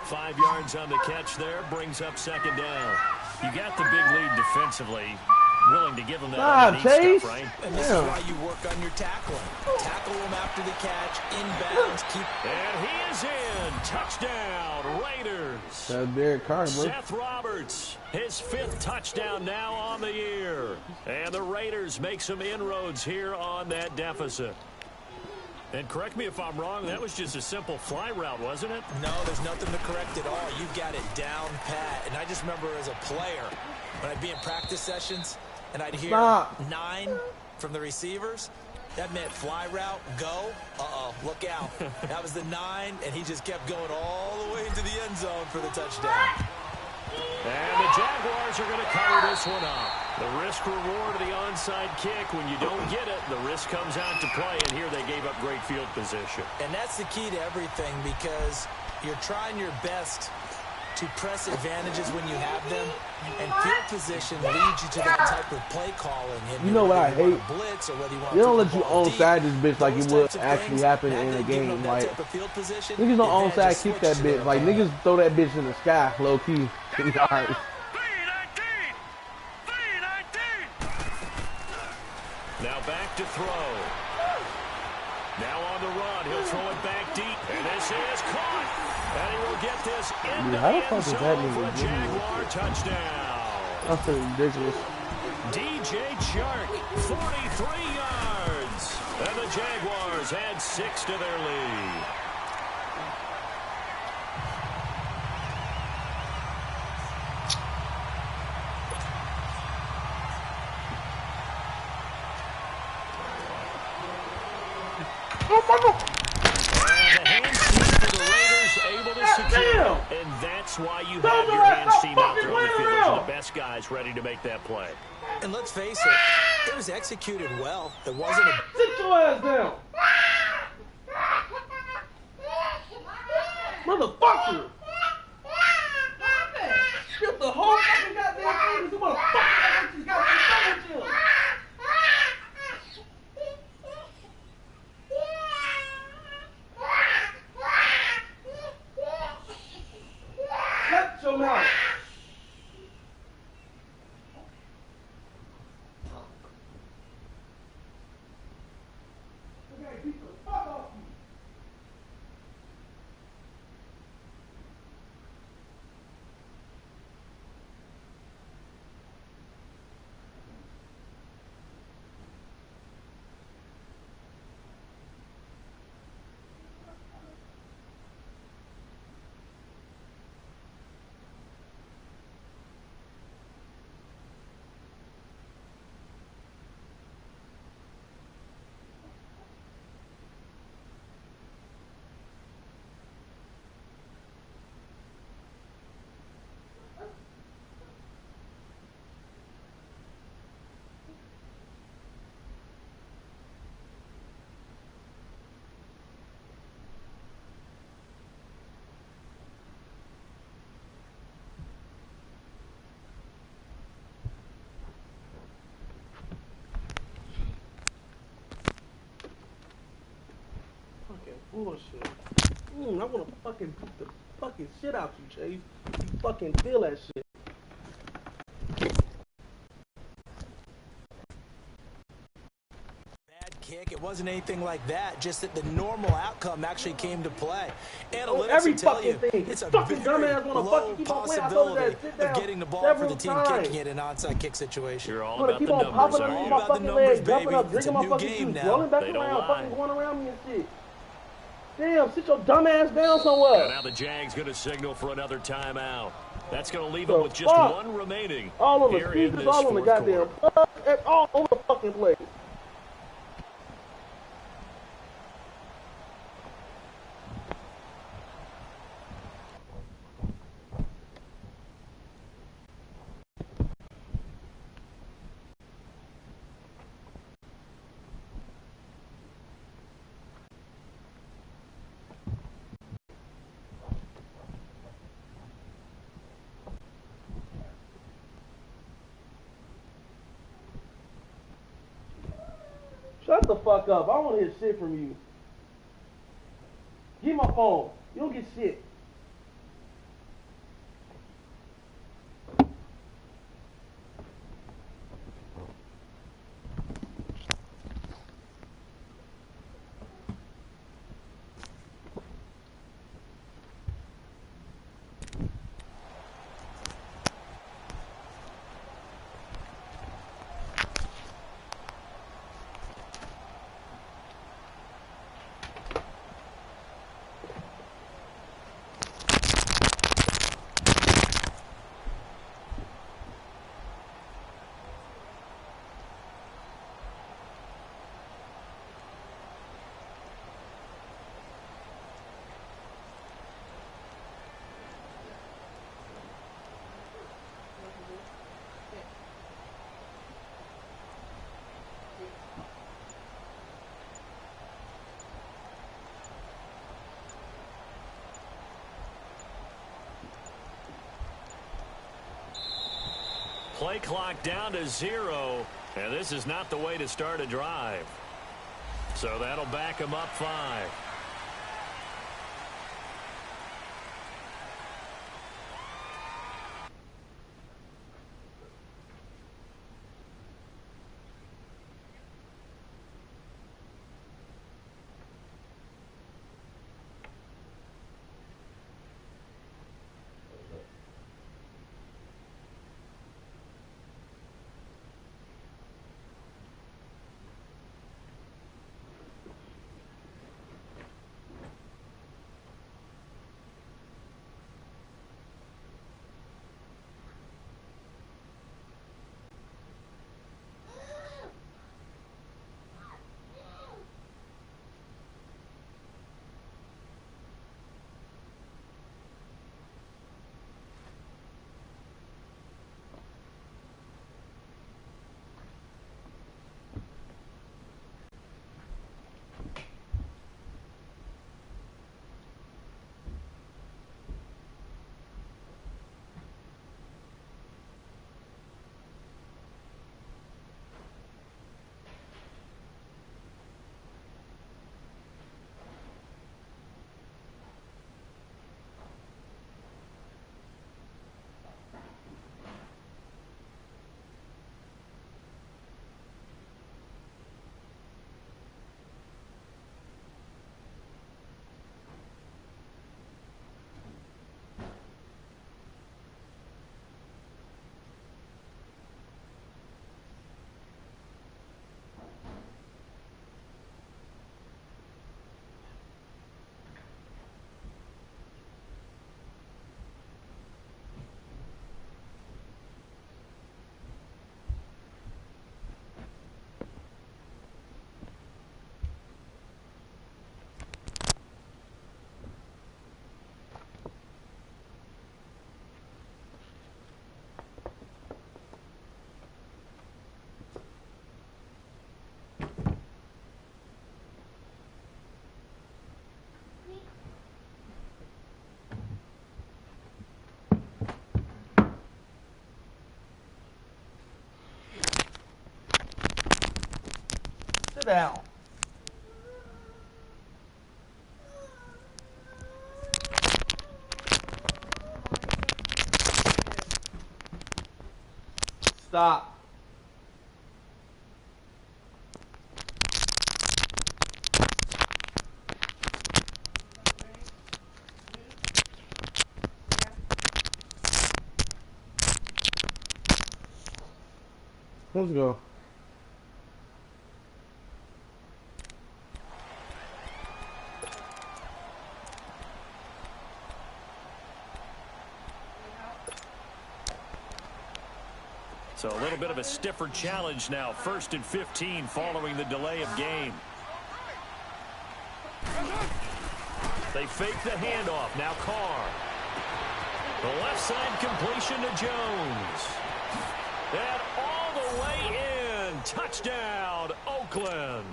[SPEAKER 3] 5 yards on the catch there, brings up second down. You got the big lead defensively. Willing to give them that underneath
[SPEAKER 1] Chase.
[SPEAKER 3] stuff, right?
[SPEAKER 4] And this is why you work on your tackling. Tackle them after the catch, inbounds, keep...
[SPEAKER 3] And he is in. Touchdown, Raiders.
[SPEAKER 1] That's Derek Carr, bro.
[SPEAKER 3] Seth Roberts, his 5th touchdown now on the year. And the Raiders make some inroads here on that deficit. And correct me if I'm wrong, that was just a simple fly route, wasn't it?
[SPEAKER 4] No, there's nothing to correct at all. You've got it down pat. And I just remember as a player, when I'd be in practice sessions, and I'd hear 9 from the receivers, that meant fly route, go, look out. That was the 9, and he just kept going all the way into the end zone for the touchdown.
[SPEAKER 3] And the Jaguars are going to cover this one up. The risk-reward of the onside kick, when you don't get it, the risk comes out to play, and here they gave up great field position.
[SPEAKER 4] And that's the key to everything, because you're trying your best to press advantages when you have them, and field position leads you to that type of play calling. And
[SPEAKER 1] You know what I hate?
[SPEAKER 4] Blitz or whether you want
[SPEAKER 1] They don't
[SPEAKER 4] to
[SPEAKER 1] let you onside this bitch like it would actually happen in a game. Like, niggas don't onside kick that bitch. Like, niggas throw that bitch in the sky, low key. Yards.
[SPEAKER 3] Now back to throw. Now on the run. He'll throw it back deep. And this is caught. And he will get this in the end zone for a Jaguar touchdown.
[SPEAKER 1] That's ridiculous.
[SPEAKER 3] DJ Chark, 43 yards. And the Jaguars add 6 to their lead. And that's why you have your hands team out there on the field. Those are the best guys ready to make that play.
[SPEAKER 4] And let's face it, it was executed well. It wasn't a...
[SPEAKER 1] Sit your ass down. Motherfucker. Strip the whole fucking goddamn thing. You motherfucker. You got some with you. Shut your mouth. Okay, beat the fuck off you. bullshit. I wanna fucking beat the fucking shit out you, Chase. You fucking feel that shit.
[SPEAKER 4] Kick. It wasn't anything like that, just that the normal outcome actually came to play. Analytics
[SPEAKER 1] Every
[SPEAKER 4] will tell
[SPEAKER 1] fucking
[SPEAKER 4] you
[SPEAKER 1] thing.
[SPEAKER 4] it's a
[SPEAKER 1] Fucking
[SPEAKER 4] very
[SPEAKER 1] dumbass wanna
[SPEAKER 4] low
[SPEAKER 1] fucking keep on playing. I told you
[SPEAKER 4] possibility
[SPEAKER 1] that. Sit down
[SPEAKER 4] of getting the ball for the team
[SPEAKER 1] times.
[SPEAKER 4] kicking it in an onside kick situation.
[SPEAKER 3] You're all
[SPEAKER 1] You wanna
[SPEAKER 3] about
[SPEAKER 1] keep
[SPEAKER 3] the
[SPEAKER 1] on
[SPEAKER 3] numbers,
[SPEAKER 1] popping up
[SPEAKER 3] are
[SPEAKER 1] on
[SPEAKER 3] you?
[SPEAKER 1] my
[SPEAKER 4] About the
[SPEAKER 1] fucking
[SPEAKER 4] numbers,
[SPEAKER 1] leg, jumping
[SPEAKER 4] baby.
[SPEAKER 1] up,
[SPEAKER 4] It's
[SPEAKER 1] drinking
[SPEAKER 4] a
[SPEAKER 1] my
[SPEAKER 4] new
[SPEAKER 1] fucking
[SPEAKER 4] game
[SPEAKER 1] juice,
[SPEAKER 4] now.
[SPEAKER 1] rolling back
[SPEAKER 3] They don't
[SPEAKER 1] around,
[SPEAKER 3] lie.
[SPEAKER 1] fucking going around me and shit. Damn, sit your dumb ass down somewhere.
[SPEAKER 3] Now the Jags going to signal for another timeout. That's going to leave
[SPEAKER 1] The
[SPEAKER 3] them with just
[SPEAKER 1] fuck?
[SPEAKER 3] one remaining
[SPEAKER 1] All on the
[SPEAKER 3] here in
[SPEAKER 1] speakers,
[SPEAKER 3] this
[SPEAKER 1] all on the
[SPEAKER 3] fourth
[SPEAKER 1] goddamn
[SPEAKER 3] quarter.
[SPEAKER 1] plug, all over the fucking place. Shut the fuck up. I don't want to hear shit from you. Give me my phone. You don't get shit.
[SPEAKER 3] Play clock down to 0, and this is not the way to start a drive. So that'll back them up 5.
[SPEAKER 1] Sit down. Stop. Let's go.
[SPEAKER 3] So a little bit of a stiffer challenge now. 1st and 15 following the delay of game. They fake the handoff. Now Carr. The left side completion to Jones. And all the way in. Touchdown, Oakland.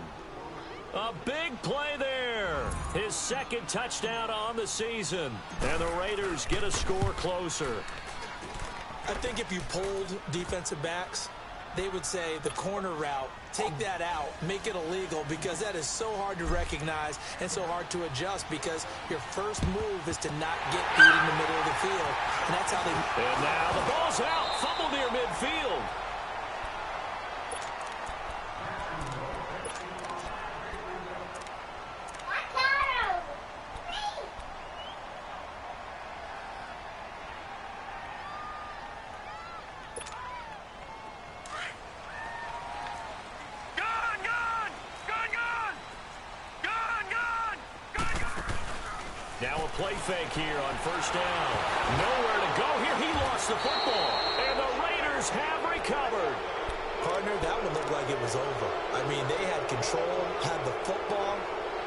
[SPEAKER 3] A big play there. His 2nd touchdown on the season. And the Raiders get a score closer.
[SPEAKER 4] I think if you polled defensive backs, they would say the corner route, take that out, make it illegal, because that is so hard to recognize and so hard to adjust, because your first move is to not get beat in the middle of the field. And that's how they...
[SPEAKER 3] And now the ball's out. Fumble near midfield. Now a play fake here on 1st down. Nowhere to go here. He lost the football. And the Raiders have recovered.
[SPEAKER 4] Partner, that one looked like it was over. I mean, they had control, had the football,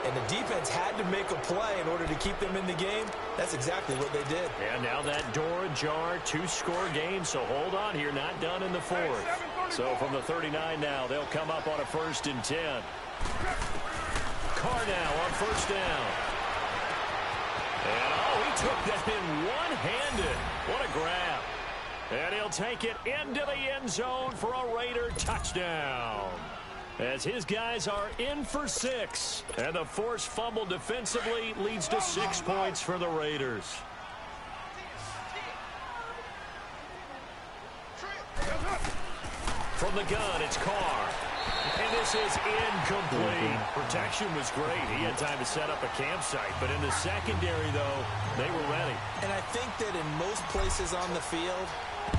[SPEAKER 4] and the defense had to make a play in order to keep them in the game. That's exactly what they did.
[SPEAKER 3] And now that door ajar, 2-score game, so hold on here, not done in the 4th. So from the 39 now, they'll come up on a 1st and 10. Carr now on 1st down. And oh, he took that in one-handed. What a grab. And he'll take it into the end zone for a Raider touchdown. As his guys are in for 6. And the forced fumble defensively leads to 6 points for the Raiders. From the gun, it's Carr. And this is incomplete. Protection was great. He had time to set up a campsite. But in the secondary, though, they were ready.
[SPEAKER 4] And I think that in most places on the field,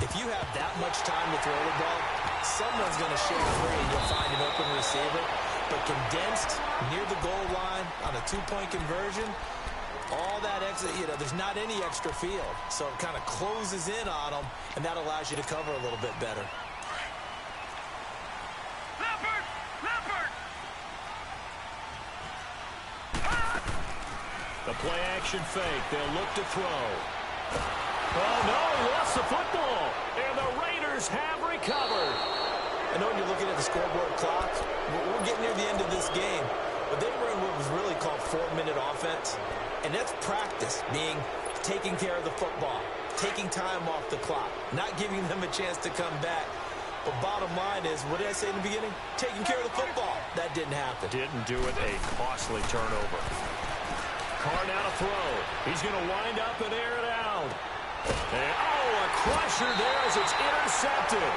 [SPEAKER 4] if you have that much time to throw the ball, someone's going to shake free and you'll find an open receiver. But condensed near the goal line on a 2-point conversion, all that extra, there's not any extra field. So it kind of closes in on them, and that allows you to cover a little bit better.
[SPEAKER 3] The play-action fake. They'll look to throw. Oh, no, he lost the football. And the Raiders have recovered.
[SPEAKER 4] I know when you're looking at the scoreboard clock, we're getting near the end of this game. But they were in what was really called 4-minute offense. And that's practice, meaning taking care of the football, taking time off the clock, not giving them a chance to come back. But bottom line is, what did I say in the beginning? Taking care of the football. That didn't happen.
[SPEAKER 3] Didn't do it. A costly turnover. Carr now to throw. He's going to wind up and air it out. And, oh, a crusher there as it's intercepted.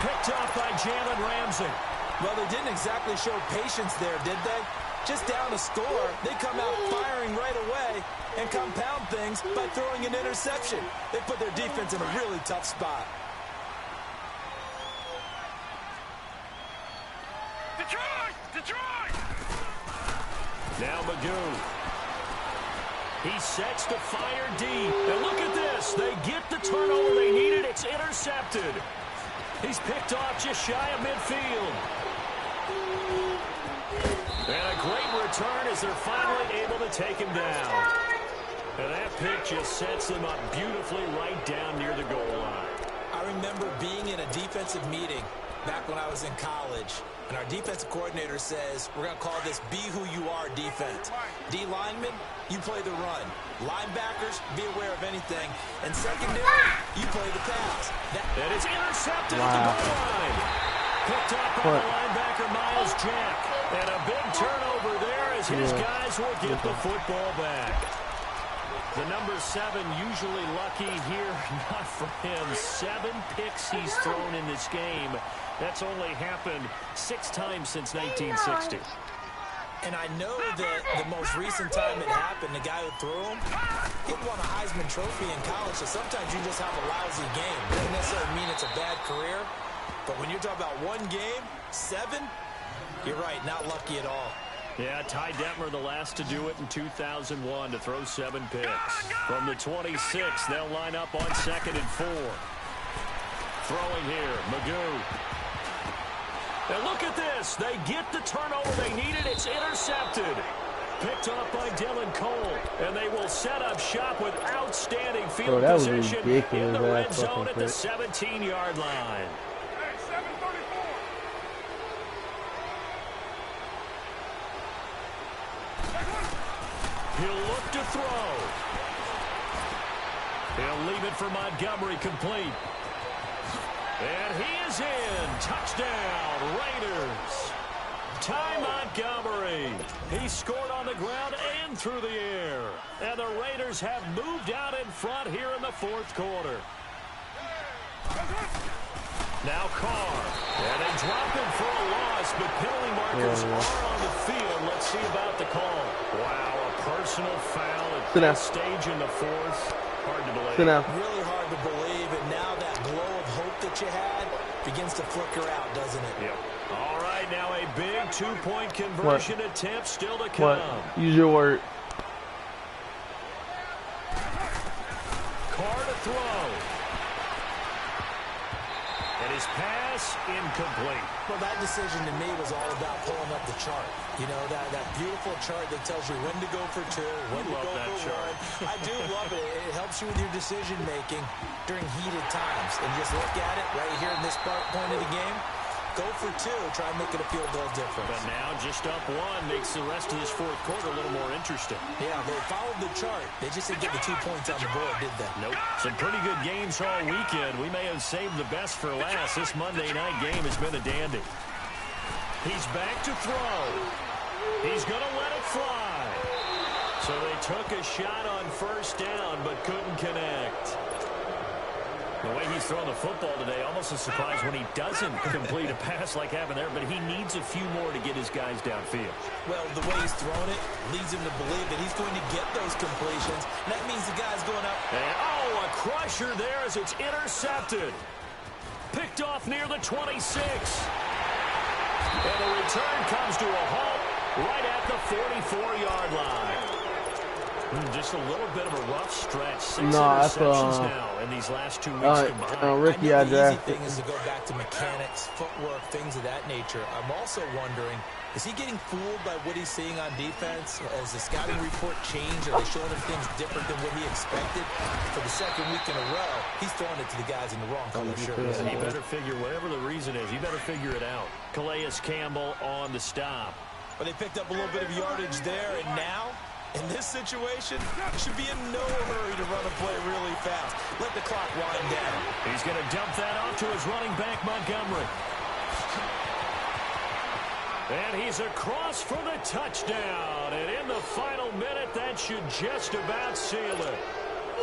[SPEAKER 3] Picked off by Jalen Ramsey.
[SPEAKER 4] Well, they didn't exactly show patience there, did they? Just down a score, they come out firing right away and compound things by throwing an interception. They put their defense in a really tough spot.
[SPEAKER 5] Detroit!
[SPEAKER 3] Now Magoo. He sets to fire deep. And look at this. They get the turnover they needed. It's intercepted. He's picked off just shy of midfield. And a great return as they're finally able to take him down. And that pick just sets them up beautifully right down near the goal line.
[SPEAKER 4] I remember being in a defensive meeting back when I was in college, and our defensive coordinator says, we're going to call this be who you are defense. D linemen, you play the run. Linebackers, be aware of anything. And secondary, you play the pass.
[SPEAKER 3] That is intercepted at the goal line. Picked up by the linebacker, Miles Jack. And a big turnover there as his guys will get the football back. The number 7 usually lucky here. Not for him. 7 picks he's thrown in this game. That's only happened 6 times since 1960.
[SPEAKER 4] And I know that the most recent time it happened, the guy who threw him, he won a Heisman Trophy in college, so sometimes you just have a lousy game. It doesn't necessarily mean it's a bad career, but when you're talking about one game, 7, you're right, not lucky at all.
[SPEAKER 3] Yeah, Ty Detmer, the last to do it in 2001, to throw 7 picks. From the 26, they'll line up on 2nd and 4. Throwing here, Magoo. And look at this. They get the turnover they needed. It's intercepted. Picked off by Dylan Cole. And they will set up shop with outstanding field position in the red zone at the 17-yard line.
[SPEAKER 5] Hey, 734.
[SPEAKER 3] He'll look to throw. He'll leave it for Montgomery, complete. And he is in. Touchdown, Raiders. Ty Montgomery. He scored on the ground and through the air. And the Raiders have moved out in front here in the 4th quarter. Now Carr. And they drop him for a loss, but penalty markers are on the field. Let's see about the call. Wow, a personal foul at this stage in the 4th. Hard to believe.
[SPEAKER 4] Really hard to believe, and now that glow of hope that you had begins to flicker out, doesn't it?
[SPEAKER 3] Yep. All right, now a big 2-point conversion attempt still to come.
[SPEAKER 1] Use your word.
[SPEAKER 3] Carr to throw. And his pass incomplete.
[SPEAKER 4] Well, that decision to me was all about pulling up the chart. You know, that beautiful chart that tells you when to go for 2, when to go for 1. I do love it. It helps you with your decision-making during heated times. And just look at it right here in this point of the game. Go for 2. Try and make it a field goal difference.
[SPEAKER 3] But now just up 1 makes the rest of this 4th quarter a little more interesting.
[SPEAKER 4] Yeah, they followed the chart. They just didn't get the 2 points on the board, did they?
[SPEAKER 3] Nope. Some pretty good games all weekend. We may have saved the best for last. This Monday night game has been a dandy. He's back to throw. He's going to let it fly. So they took a shot on 1st down, but couldn't connect. The way he's throwing the football today, almost a surprise when he doesn't complete a pass like happened there, but he needs a few more to get his guys downfield.
[SPEAKER 4] Well, the way he's throwing it leads him to believe that he's going to get those completions. And that means the guy's going up.
[SPEAKER 3] And, oh, a crusher there as it's intercepted. Picked off near the 26. And the return comes to a halt right at the 44-yard line. Just a little bit of a rough stretch. 6 interceptions now in these last 2 weeks combined.
[SPEAKER 1] Ricky, I
[SPEAKER 4] the easy
[SPEAKER 1] drafted.
[SPEAKER 4] thing is to go back to mechanics, footwork, things of that nature. I'm also wondering, is he getting fooled by what he's seeing on defense? Has the scouting report changed? Are they showing him things different than what he expected? For the 2nd week in a row, he's throwing it to the guys in the wrong color shirts.
[SPEAKER 3] He better figure, whatever the reason is, he better figure it out. Calais Campbell on the stop.
[SPEAKER 4] But they picked up a little bit of yardage there, and now, in this situation, should be in no hurry to run a play really fast. Let the clock wind down.
[SPEAKER 3] He's going to dump that off to his running back, Montgomery. And he's across for the touchdown. And in the final minute, that should just about seal it.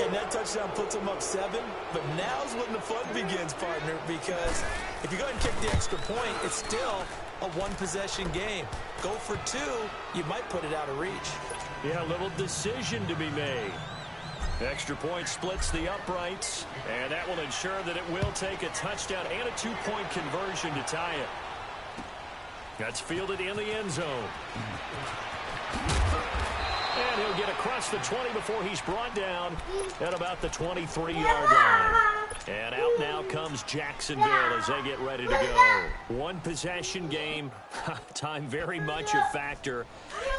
[SPEAKER 4] And that touchdown puts him up 7. But now's when the fun begins, partner, because if you go ahead and kick the extra point, it's still a 1-possession game. Go for 2, you might put it out of reach.
[SPEAKER 3] Yeah, a little decision to be made. Extra point splits the uprights, and that will ensure that it will take a touchdown and a 2-point conversion to tie it. That's fielded in the end zone. And he'll get across the 20 before he's brought down at about the 23-yard line. And out now comes Jacksonville as they get ready to go. 1-possession game. Time very much a factor.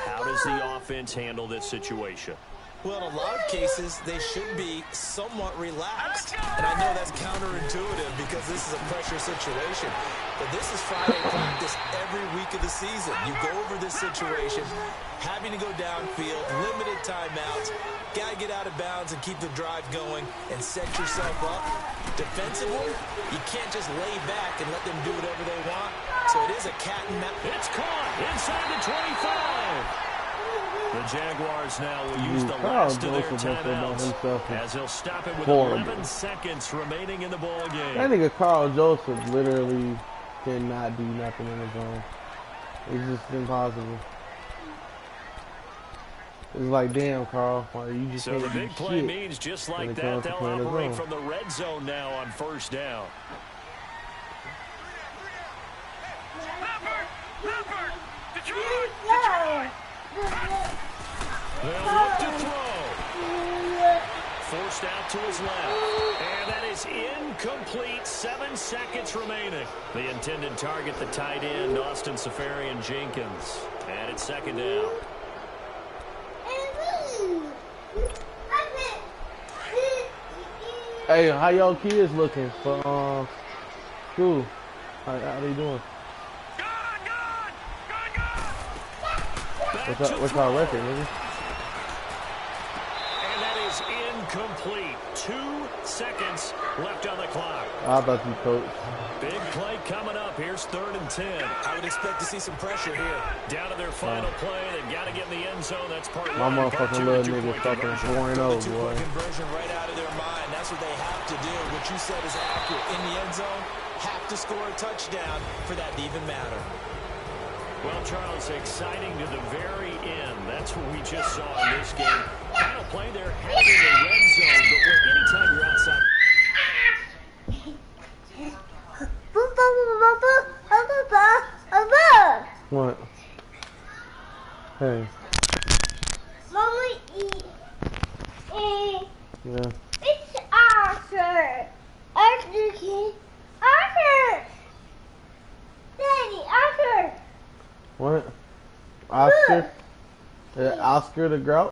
[SPEAKER 3] How does the offense handle this situation?
[SPEAKER 4] Well, in a lot of cases, they should be somewhat relaxed. And I know that's counterintuitive because this is a pressure situation. But this is Friday practice every week of the season. You go over this situation, having to go downfield, limited timeouts, got to get out of bounds and keep the drive going and set yourself up. Defensively, you can't just lay back and let them do whatever they want. So it is a cat and mouse.
[SPEAKER 3] It's caught inside the 25. The Jaguars now will use the
[SPEAKER 1] Carl
[SPEAKER 3] last of their
[SPEAKER 1] Joseph messed up by
[SPEAKER 3] timeouts
[SPEAKER 1] himself.
[SPEAKER 3] as he'll stop it with
[SPEAKER 1] Horrible.
[SPEAKER 3] 11 seconds remaining in the ball game.
[SPEAKER 1] That nigga Carl Joseph literally cannot do nothing in his own. It's just impossible. It's like, damn, Carl, why you just
[SPEAKER 3] So
[SPEAKER 1] can't
[SPEAKER 3] the
[SPEAKER 1] do
[SPEAKER 3] big play
[SPEAKER 1] shit
[SPEAKER 3] means just
[SPEAKER 1] when
[SPEAKER 3] like
[SPEAKER 1] it
[SPEAKER 3] that,
[SPEAKER 1] comes to
[SPEAKER 3] they'll
[SPEAKER 1] playing his
[SPEAKER 3] operate
[SPEAKER 1] own.
[SPEAKER 3] from the red zone now on first down. They'll look to throw. Forced out to his left. And that is incomplete. 7 seconds remaining. The intended target, the tight end, Austin Safarian-Jenkins. And it's second down.
[SPEAKER 1] Hey, how y'all kids looking for school? How they doing? What's our record, nigga?
[SPEAKER 3] And that is incomplete. 2 seconds left on the clock.
[SPEAKER 1] I thought you coached.
[SPEAKER 3] Big play coming up. Here's 3rd and 10.
[SPEAKER 4] I would expect to see some pressure here.
[SPEAKER 3] Down to their final play. They've got to get in the end zone. That's part
[SPEAKER 1] My
[SPEAKER 3] one. Part
[SPEAKER 1] motherfucking
[SPEAKER 3] two,
[SPEAKER 1] little
[SPEAKER 3] the
[SPEAKER 1] nigga
[SPEAKER 3] two-point
[SPEAKER 1] fucking
[SPEAKER 3] conversion.
[SPEAKER 1] 4-0,
[SPEAKER 4] The
[SPEAKER 1] boy.
[SPEAKER 4] two-point conversion right out of their mind. That's what they have to do. What you said is accurate. In the end zone, have to score a touchdown for that to even matter.
[SPEAKER 3] Well, Charles, exciting to the very end. That's what we just saw in this game. Final play there, headed in the red zone, but anytime you're outside.
[SPEAKER 1] What? Hey.
[SPEAKER 6] Mommy,
[SPEAKER 1] Yeah.
[SPEAKER 6] it's Arthur. Arthur. Daddy, Arthur.
[SPEAKER 1] What? Oscar? Oscar the Grouch?